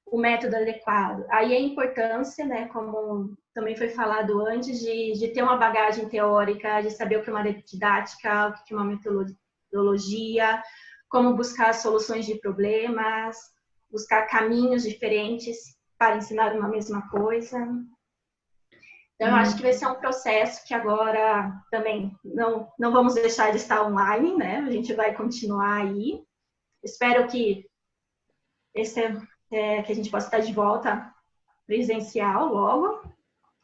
o método adequado. Aí a importância, né, como também foi falado antes, de ter uma bagagem teórica, de saber o que é uma didática, o que é uma metodologia, como buscar soluções de problemas, buscar caminhos diferentes para ensinar uma mesma coisa. Então, eu acho que vai ser um processo que agora também não vamos deixar de estar online, né? A gente vai continuar aí. Espero que que a gente possa estar de volta presencial logo,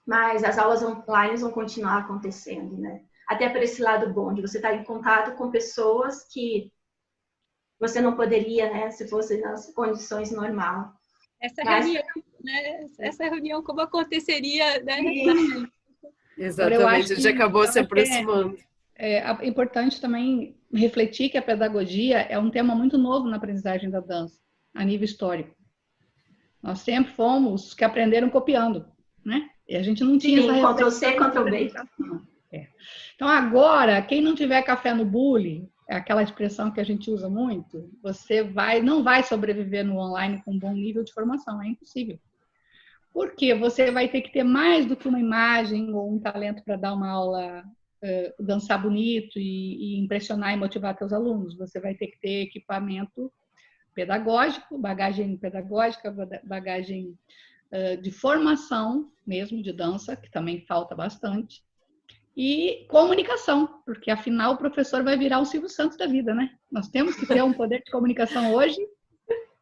mas as aulas online vão continuar acontecendo, né? Até por esse lado bom, de você estar em contato com pessoas que você não poderia, né, se fosse nas condições normais. Essa reunião como aconteceria, né? Exatamente, a gente acabou se aproximando. É importante também refletir que a pedagogia é um tema muito novo na aprendizagem da dança, a nível histórico. Nós sempre fomos os que aprenderam copiando, né? E a gente não tinha essa Ctrl+C, Ctrl+V. Então, agora, quem não tiver café no bule, é aquela expressão que a gente usa muito, você não vai sobreviver no online com um bom nível de formação, é impossível. Porque você vai ter que ter mais do que uma imagem ou um talento para dar uma aula, dançar bonito e impressionar e motivar seus alunos. Você vai ter que ter equipamento pedagógico, bagagem pedagógica, bagagem de formação mesmo de dança, que também falta bastante, e comunicação, porque afinal o professor vai virar o Silvio Santos da vida, né? Nós temos que ter um poder de comunicação hoje,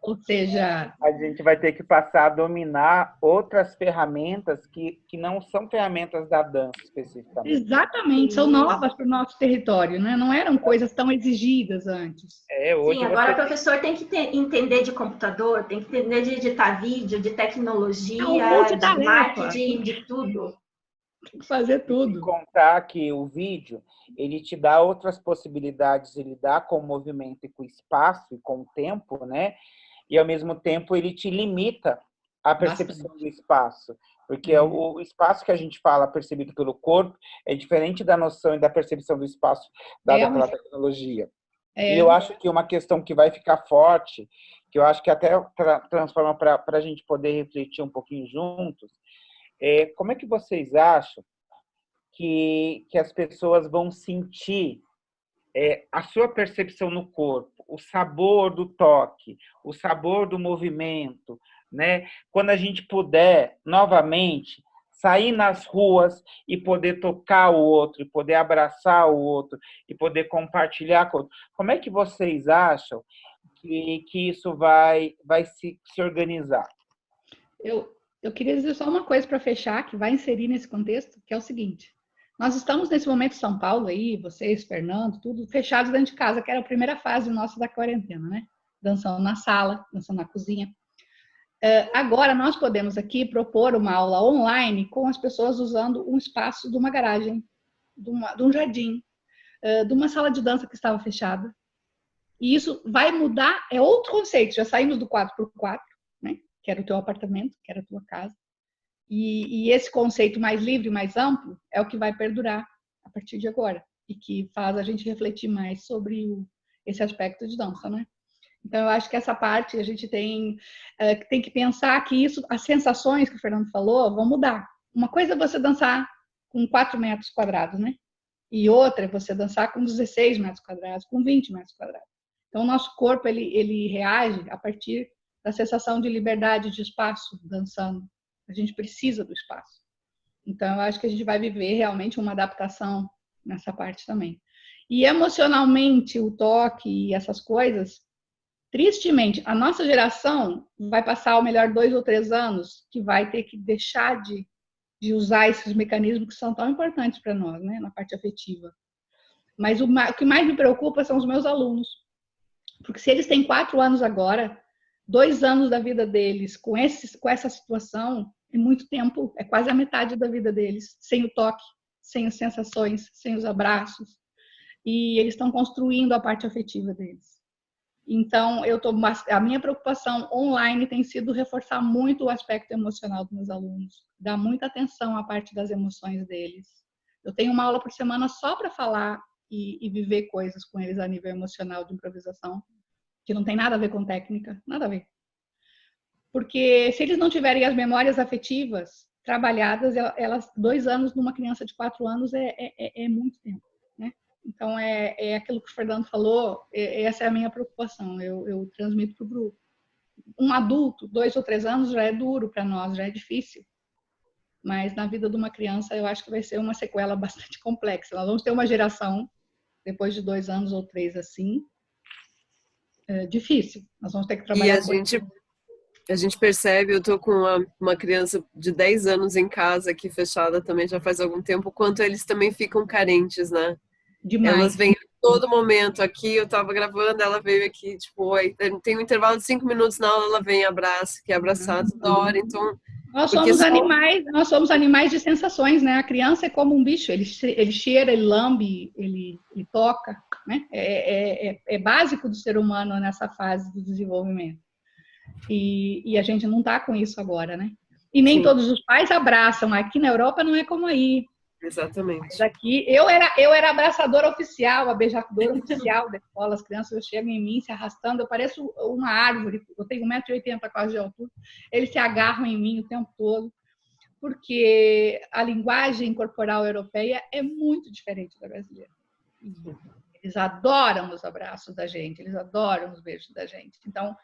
ou seja... A gente vai ter que passar a dominar outras ferramentas que não são ferramentas da dança, especificamente. Exatamente, são novas para o nosso território, né? Não eram coisas tão exigidas antes. Hoje sim, agora o professor tem que entender de computador, tem que entender de editar vídeo, de tecnologia, de marketing, de tudo. Tem que fazer tudo. E contar que o vídeo, ele te dá outras possibilidades de lidar com o movimento e com o espaço e com o tempo, né? E, ao mesmo tempo, ele te limita a percepção do espaço. Porque o espaço que a gente fala, percebido pelo corpo, é diferente da noção e da percepção do espaço dada pela tecnologia. E eu acho que uma questão que vai ficar forte, que eu acho que até transforma para a gente poder refletir um pouquinho juntos, como é que vocês acham que as pessoas vão sentir a sua percepção no corpo, o sabor do toque, o sabor do movimento, né? Quando a gente puder, novamente, sair nas ruas e poder tocar o outro, e poder abraçar o outro, e poder compartilhar com o outro. Como é que vocês acham que isso vai se organizar? Eu queria dizer só uma coisa para fechar, que vai inserir nesse contexto, que é o seguinte. Nós estamos nesse momento em São Paulo aí, vocês, Fernando, tudo fechados dentro de casa, que era a primeira fase nossa da quarentena, né? Dançando na sala, dançando na cozinha. Agora nós podemos aqui propor uma aula online com as pessoas usando um espaço de uma garagem, de um jardim, de uma sala de dança que estava fechada. E isso vai mudar, é outro conceito, já saímos do 4x4, né? Que era o teu apartamento, que era a tua casa. E esse conceito mais livre, mais amplo, é o que vai perdurar a partir de agora. E que faz a gente refletir mais sobre esse aspecto de dança, né? Então, eu acho que essa parte a gente tem que pensar que as sensações que o Fernando falou vão mudar. Uma coisa é você dançar com 4 metros quadrados, né? E outra é você dançar com 16 metros quadrados, com 20 metros quadrados. Então, o nosso corpo, ele reage a partir da sensação de liberdade de espaço dançando. A gente precisa do espaço. Então, eu acho que a gente vai viver realmente uma adaptação nessa parte também. E emocionalmente, o toque e essas coisas, tristemente, a nossa geração vai passar o melhor 2 ou 3 anos que vai ter que deixar de usar esses mecanismos que são tão importantes para nós, né, na parte afetiva. Mas o que mais me preocupa são os meus alunos. Porque se eles têm 4 anos agora, 2 anos da vida deles com essa situação, é muito tempo, é quase a metade da vida deles, sem o toque, sem as sensações, sem os abraços. E eles estão construindo a parte afetiva deles. Então, a minha preocupação online tem sido reforçar muito o aspecto emocional dos meus alunos, dar muita atenção à parte das emoções deles. Eu tenho uma aula por semana só para falar e viver coisas com eles a nível emocional de improvisação, que não tem nada a ver com técnica, nada a ver. Porque se eles não tiverem as memórias afetivas trabalhadas, 2 anos numa criança de 4 anos é muito tempo, né? Então, é aquilo que o Fernando falou, essa é a minha preocupação, eu transmito para o grupo. Um adulto, 2 ou 3 anos, já é duro para nós, já é difícil. Mas na vida de uma criança, eu acho que vai ser uma sequela bastante complexa. Nós vamos ter uma geração, depois de 2 anos ou 3 assim, difícil. Nós vamos ter que trabalhar. E a gente percebe, eu estou com uma criança de 10 anos em casa aqui fechada também já faz algum tempo, o quanto eles também ficam carentes, né? Demais. Elas vêm a todo momento aqui, eu estava gravando, ela veio aqui, tipo, oi, tem um intervalo de 5 minutos na aula, ela vem, abraça, quer abraçar toda hora, então... Nós somos animais de sensações, né? A criança é como um bicho, ele cheira, ele lambe, ele toca, né? É básico do ser humano nessa fase do desenvolvimento. E a gente não está com isso agora, né? E nem todos os pais abraçam. Aqui na Europa não é como aí. Exatamente. Mas aqui, eu era abraçadora oficial, a beijadora oficial da escola. As crianças chegam em mim se arrastando, eu pareço uma árvore, eu tenho 1,80 m quase de altura. Eles se agarram em mim o tempo todo, porque a linguagem corporal europeia é muito diferente da brasileira. Eles adoram os abraços da gente, eles adoram os beijos da gente. Então,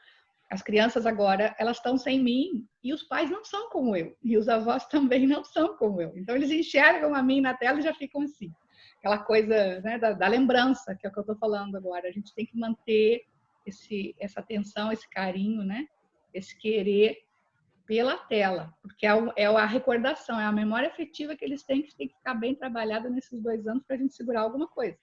as crianças agora, elas estão sem mim e os pais não são como eu. E os avós também não são como eu. Então, eles enxergam a mim na tela e já ficam assim. Aquela coisa, né, da lembrança, que é o que eu estou falando agora. A gente tem que manter essa atenção, esse carinho, né? Esse querer pela tela. Porque é a recordação, é a memória afetiva que eles têm que ficar bem trabalhada nesses 2 anos para a gente segurar alguma coisa.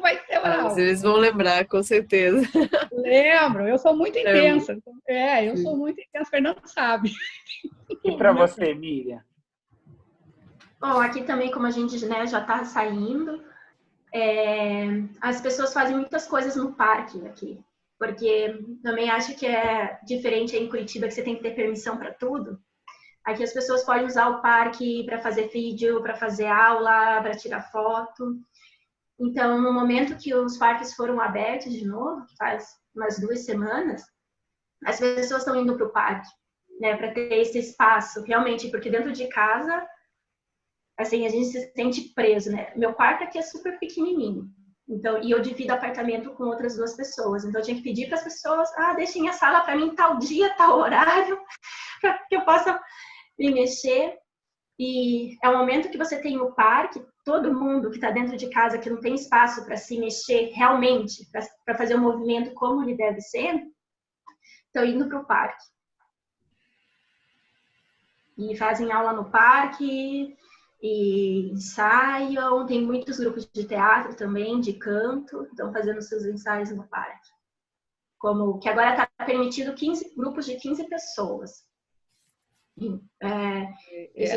Vai ser mas eles vão lembrar, com certeza. Lembro, eu sou muito intensa. Eu sou muito intensa, o Fernando sabe. E para você, Miriam? Bom, aqui também, como a gente, né, já está saindo, as pessoas fazem muitas coisas no parque aqui. Porque também acho que é diferente aí em Curitiba, que você tem que ter permissão para tudo. Aqui as pessoas podem usar o parque para fazer vídeo, para fazer aula, para tirar foto. Então, no momento que os parques foram abertos de novo, que faz umas 2 semanas, as pessoas estão indo para o parque, né, para ter esse espaço, realmente, porque dentro de casa, assim, a gente se sente preso, né? Meu quarto aqui é super pequenininho, então, e eu divido apartamento com outras 2 pessoas, então eu tinha que pedir para as pessoas, deixem a sala para mim tal dia, tal horário, para que eu possa me mexer. E é o momento que você tem o parque, todo mundo que está dentro de casa, que não tem espaço para se mexer realmente, para fazer o movimento como ele deve ser, estão indo para o parque. E fazem aula no parque, e ensaiam. Tem muitos grupos de teatro também, de canto, estão fazendo seus ensaios no parque. Como que agora está permitido grupos de 15 pessoas.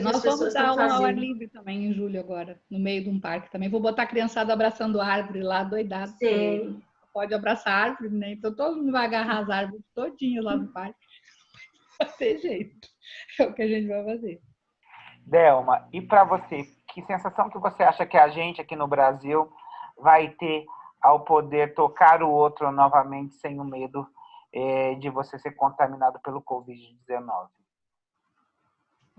Nós vamos dar aula ao ar livre também em julho agora, no meio de um parque também. Vou botar a criançada abraçando árvore lá, doidado. Pode abraçar árvore, né? Então todo mundo vai agarrar as árvores todinhas lá no parque. Vai ter jeito. É o que a gente vai fazer. Delma, e para você, que sensação que você acha que a gente aqui no Brasil vai ter ao poder tocar o outro novamente sem o medo de você ser contaminado pelo Covid-19?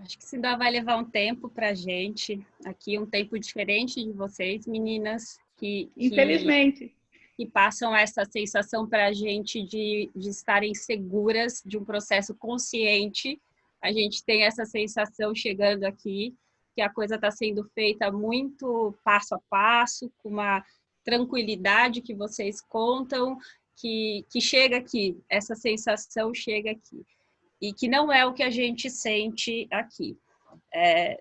Acho que isso ainda vai levar um tempo para a gente, aqui um tempo diferente de vocês, meninas, Infelizmente. que passam essa sensação para a gente de estarem seguras de um processo consciente. A gente tem essa sensação chegando aqui, que a coisa está sendo feita muito passo a passo, com uma tranquilidade que vocês contam, que chega aqui, essa sensação chega aqui. E que não é o que a gente sente aqui.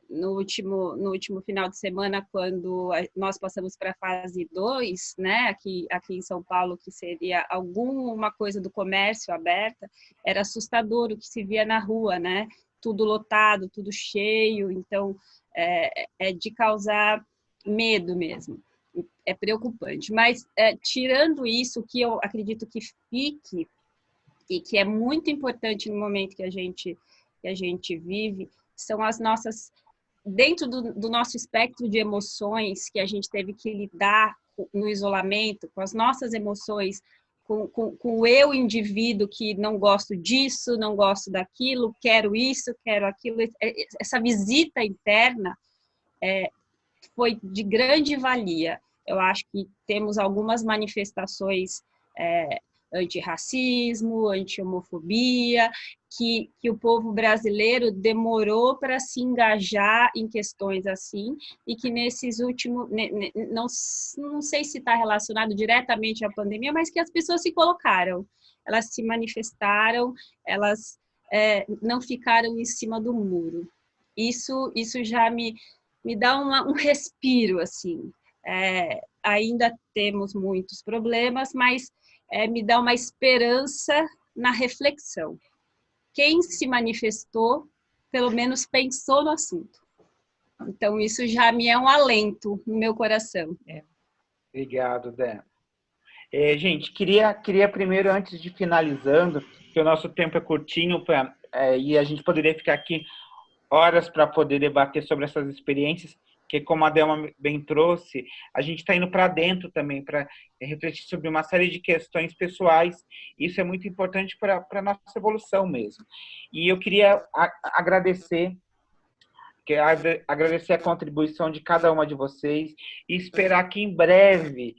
No último final de semana, quando nós passamos para a fase 2, né, aqui em São Paulo, que seria alguma coisa do comércio aberta, era assustador o que se via na rua, né? Tudo lotado, tudo cheio, então é de causar medo mesmo. É preocupante. Mas, tirando isso, o que eu acredito que fique, e que é muito importante no momento que a gente vive, são as nossas, dentro do nosso espectro de emoções que a gente teve que lidar no isolamento, com as nossas emoções, com o eu indivíduo que não gosto disso, não gosto daquilo, quero isso, quero aquilo. Essa visita interna foi de grande valia. Eu acho que temos algumas manifestações antirracismo, anti-homofobia, que o povo brasileiro demorou para se engajar em questões assim, e que nesses últimos, não sei se está relacionado diretamente à pandemia, mas que as pessoas se colocaram, elas se manifestaram, elas não ficaram em cima do muro. Isso já me dá um respiro, assim. Ainda temos muitos problemas, mas me dá uma esperança na reflexão. Quem se manifestou, pelo menos pensou no assunto. Então, isso já me é um alento no meu coração. Obrigado, Dé. Gente, queria primeiro, antes de finalizando, que o nosso tempo é curtinho e a gente poderia ficar aqui horas para poder debater sobre essas experiências, que, como a Delma bem trouxe, a gente está indo para dentro também, para refletir sobre uma série de questões pessoais. Isso é muito importante para a nossa evolução mesmo. E eu queria agradecer a contribuição de cada uma de vocês e esperar que em breve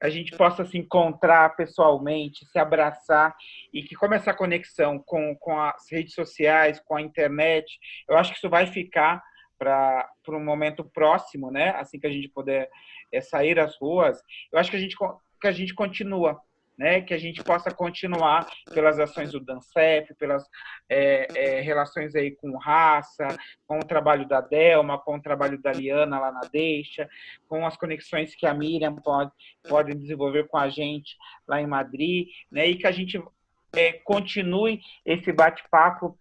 a gente possa se encontrar pessoalmente, se abraçar, e que como essa conexão com as redes sociais, com a internet, eu acho que isso vai ficar para um momento próximo, né? Assim que a gente puder sair às ruas, eu acho que a gente continua, né? Que a gente possa continuar pelas ações do DANCEP, pelas relações aí com raça, com o trabalho da Delma, com o trabalho da Liana lá na Deixa, com as conexões que a Miriam pode desenvolver com a gente lá em Madrid, né? E que a gente continue esse bate-papo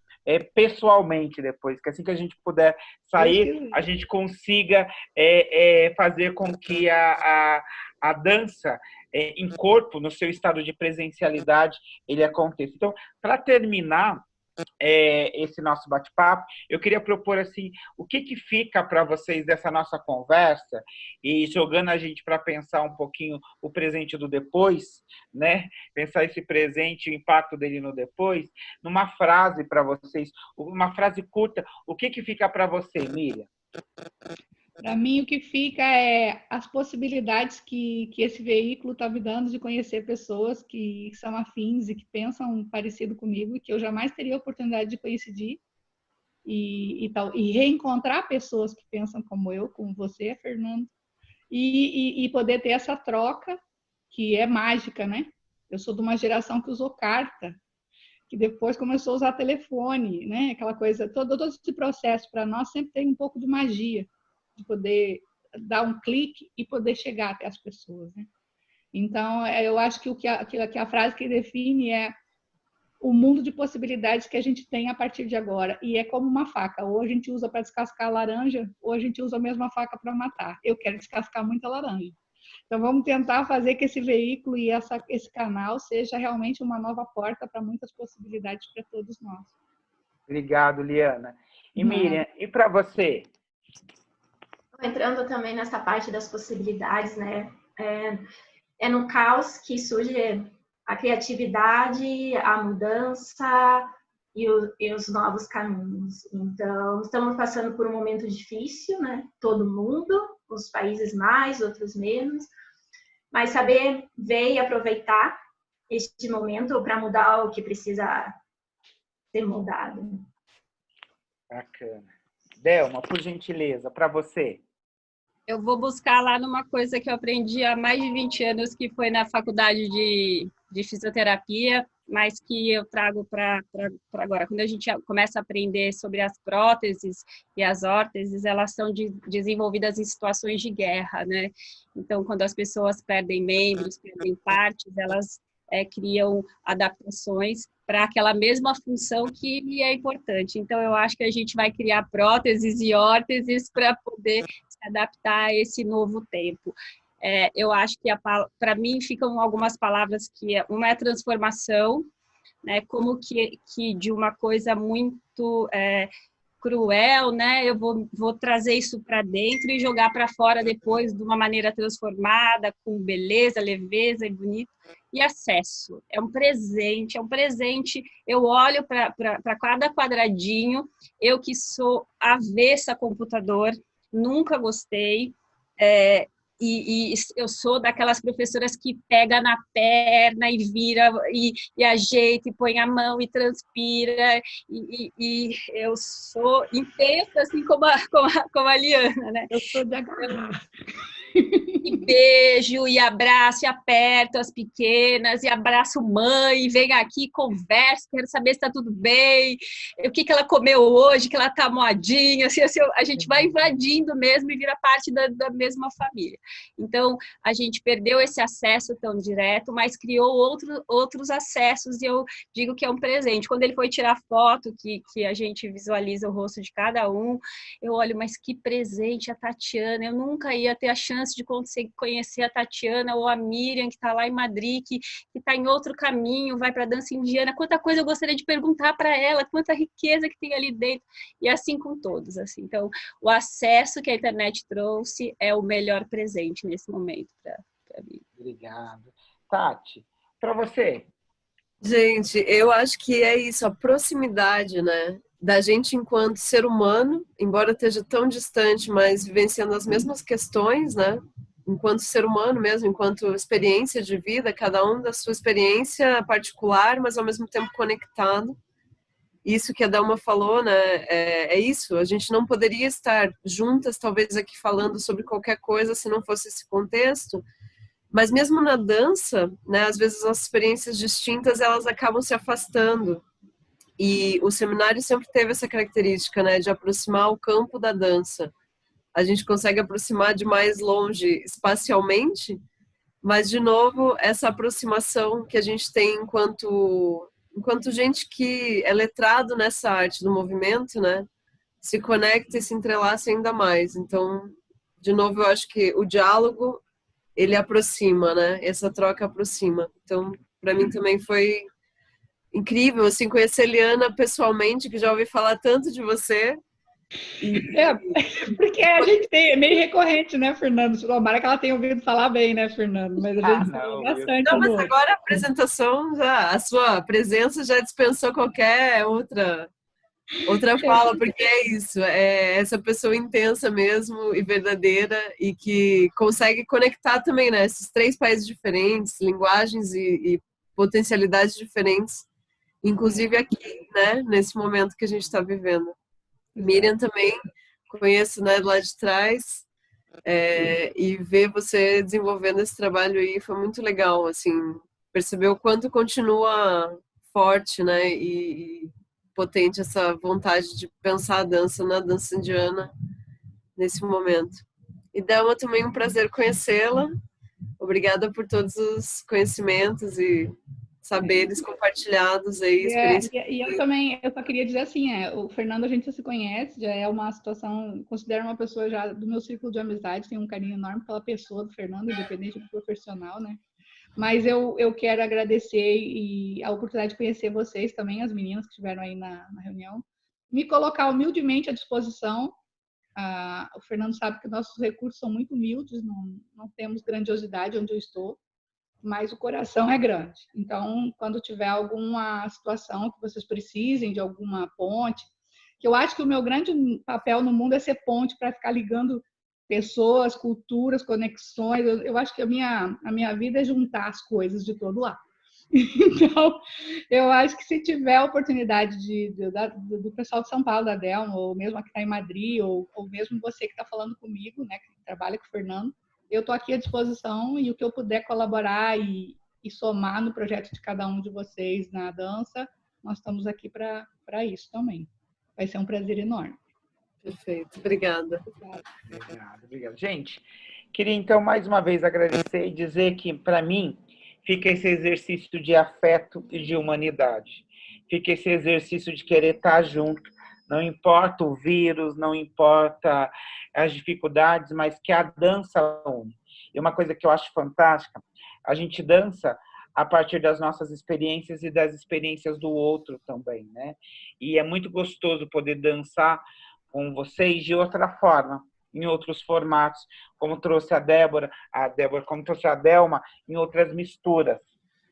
pessoalmente depois, que assim que a gente puder sair, a gente consiga fazer com que a dança em corpo, no seu estado de presencialidade, ele aconteça. Então, para terminar esse nosso bate-papo, eu queria propor assim, o que fica para vocês dessa nossa conversa, e jogando a gente para pensar um pouquinho o presente do depois, né? Pensar esse presente, o impacto dele no depois, numa frase para vocês, uma frase curta. O que fica para você, Miriam? Para mim, o que fica é as possibilidades que esse veículo está me dando de conhecer pessoas que são afins e que pensam parecido comigo, e que eu jamais teria a oportunidade de coincidir, e reencontrar pessoas que pensam como eu, como você, Fernando, e poder ter essa troca que é mágica, né? Eu sou de uma geração que usou carta, que depois começou a usar telefone, né? Aquela coisa, todo esse processo para nós sempre tem um pouco de magia, de poder dar um clique e poder chegar até as pessoas, né? Então, eu acho que a frase que define é o mundo de possibilidades que a gente tem a partir de agora. E é como uma faca. Ou a gente usa para descascar a laranja, ou a gente usa a mesma faca para matar. Eu quero descascar muita laranja. Então, vamos tentar fazer que esse veículo e esse canal seja realmente uma nova porta para muitas possibilidades para todos nós. Obrigado, Liana. E Miriam, e para você? Entrando também nessa parte das possibilidades, né? É no caos que surge a criatividade, a mudança, e os novos caminhos. Então, estamos passando por um momento difícil, né? Todo mundo, uns países mais, outros menos, mas saber ver e aproveitar este momento para mudar o que precisa ser mudado. Bacana. Delma, por gentileza, para você. Eu vou buscar lá numa coisa que eu aprendi há mais de 20 anos, que foi na faculdade de fisioterapia, mas que eu trago para agora. Quando a gente começa a aprender sobre as próteses e as órteses, elas são desenvolvidas em situações de guerra, né? Então, quando as pessoas perdem membros, perdem partes, elas criam adaptações para aquela mesma função que é importante. Então, eu acho que a gente vai criar próteses e órteses para poder se adaptar a esse novo tempo. Eu acho que, para mim, ficam algumas palavras que uma é a transformação, né, como que de uma coisa muito cruel, né, eu vou trazer isso para dentro e jogar para fora depois de uma maneira transformada, com beleza, leveza e bonito. E acesso, é um presente, eu olho para cada quadradinho, eu que sou avessa a computador, nunca gostei, e eu sou daquelas professoras que pega na perna e vira, e ajeita, e põe a mão, e transpira, e eu sou intensa, assim como a Liana, né? Eu sou de agarrar. E beijo, e abraço, e aperto as pequenas, e abraço mãe, vem aqui, conversa, quero saber se está tudo bem, o que ela comeu hoje, que ela está moadinha, assim, a gente vai invadindo mesmo e vira parte da mesma família. Então, a gente perdeu esse acesso tão direto, mas criou outros acessos, e eu digo que é um presente. Quando ele foi tirar foto, que a gente visualiza o rosto de cada um, eu olho, mas que presente a Tatiana, eu nunca ia ter a chance de conhecer a Tatiana ou a Miriam, que está lá em Madrid, que está em outro caminho, vai para a dança indiana, quanta coisa eu gostaria de perguntar para ela, quanta riqueza que tem ali dentro, e assim com todos. Assim. Então, o acesso que a internet trouxe é o melhor presente nesse momento para mim. Obrigado. Tati, para você? Gente, eu acho que é isso, a proximidade, né? Da gente enquanto ser humano, embora esteja tão distante, mas vivenciando as mesmas questões, né? Enquanto ser humano mesmo, enquanto experiência de vida, cada um da sua experiência particular, mas ao mesmo tempo conectado. Isso que a Delma falou, né? É isso, a gente não poderia estar juntas, talvez aqui falando sobre qualquer coisa, se não fosse esse contexto. Mas mesmo na dança, né? Às vezes as experiências distintas, elas acabam se afastando. E o seminário sempre teve essa característica, né, de aproximar o campo da dança. A gente consegue aproximar de mais longe espacialmente, mas, de novo, essa aproximação que a gente tem enquanto gente que é letrado nessa arte do movimento, né, se conecta e se entrelaça ainda mais. Então, de novo, eu acho que o diálogo, ele aproxima, né, essa troca aproxima. Então, para mim também foi incrível, assim, conhecer a Eliana pessoalmente, que já ouvi falar tanto de você. Porque a gente tem, é meio recorrente, né, Fernando? Tomara que ela tenha ouvido falar bem, né, Fernando? Mas a gente fala bastante. Não, mas agora a apresentação, a sua presença já dispensou qualquer outra fala, porque é isso, é essa pessoa intensa mesmo e verdadeira e que consegue conectar também, né, esses 3 países diferentes, linguagens e potencialidades diferentes, inclusive aqui, né, nesse momento que a gente está vivendo. Miriam também conheço, né, do lado de trás, e ver você desenvolvendo esse trabalho aí foi muito legal, assim, perceber o quanto continua forte, né, e potente essa vontade de pensar a dança na dança indiana nesse momento. E Delma, também um prazer conhecê-la. Obrigada por todos os conhecimentos e saberes compartilhados aí. E eu também, eu só queria dizer assim, o Fernando a gente já se conhece, já é uma situação, considero uma pessoa já do meu círculo de amizade, tenho um carinho enorme pela pessoa do Fernando, independente do profissional, né? Mas eu quero agradecer a oportunidade de conhecer vocês também, as meninas que estiveram aí na reunião, me colocar humildemente à disposição. O Fernando sabe que nossos recursos são muito humildes, não temos grandiosidade onde eu estou, mas o coração é grande. Então, quando tiver alguma situação que vocês precisem de alguma ponte, que eu acho que o meu grande papel no mundo é ser ponte para ficar ligando pessoas, culturas, conexões. Eu acho que a minha vida é juntar as coisas de todo lado. Então, eu acho que se tiver a oportunidade do pessoal de São Paulo, da Delma, ou mesmo aqui está em Madrid, ou mesmo você que está falando comigo, né, que trabalha com o Fernando, eu estou aqui à disposição, e o que eu puder colaborar e somar no projeto de cada um de vocês na dança, nós estamos aqui para isso também. Vai ser um prazer enorme. Perfeito, obrigada. Obrigado. Gente, queria então mais uma vez agradecer e dizer que, para mim, fica esse exercício de afeto e de humanidade. Fica esse exercício de querer estar junto. Não importa o vírus, não importa as dificuldades, mas que a dança une. E uma coisa que eu acho fantástica, a gente dança a partir das nossas experiências e das experiências do outro também, né? E é muito gostoso poder dançar com vocês de outra forma, em outros formatos, como trouxe a Débora, como trouxe a Delma, em outras misturas,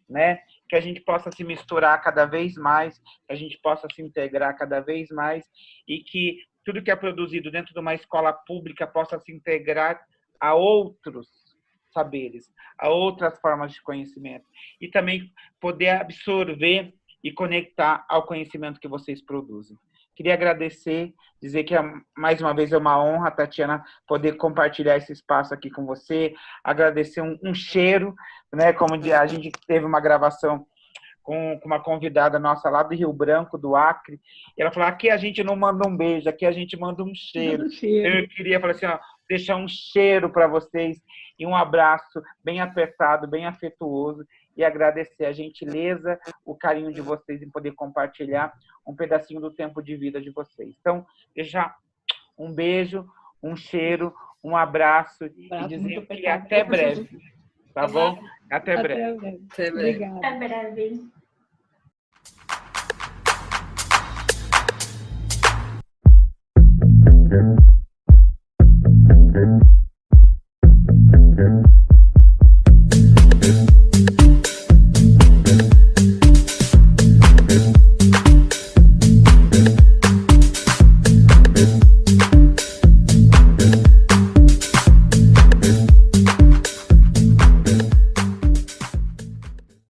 né? Que a gente possa se misturar cada vez mais, que a gente possa se integrar cada vez mais e que tudo que é produzido dentro de uma escola pública possa se integrar a outros saberes, a outras formas de conhecimento e também poder absorver e conectar ao conhecimento que vocês produzem. Queria agradecer, dizer que mais uma vez é uma honra, Tatiana, poder compartilhar esse espaço aqui com você, agradecer um cheiro, né? Como a gente teve uma gravação com uma convidada nossa lá do Rio Branco, do Acre, e ela falou, aqui a gente não manda um beijo, aqui a gente manda um cheiro. Eu queria falar assim, ó, deixar um cheiro para vocês e um abraço bem apertado, bem afetuoso, e agradecer a gentileza, o carinho de vocês em poder compartilhar um pedacinho do tempo de vida de vocês. Então, deixar um beijo, um cheiro, um abraço e dizer que até breve. Tá bom? Até breve. Até breve. Obrigada. Até breve.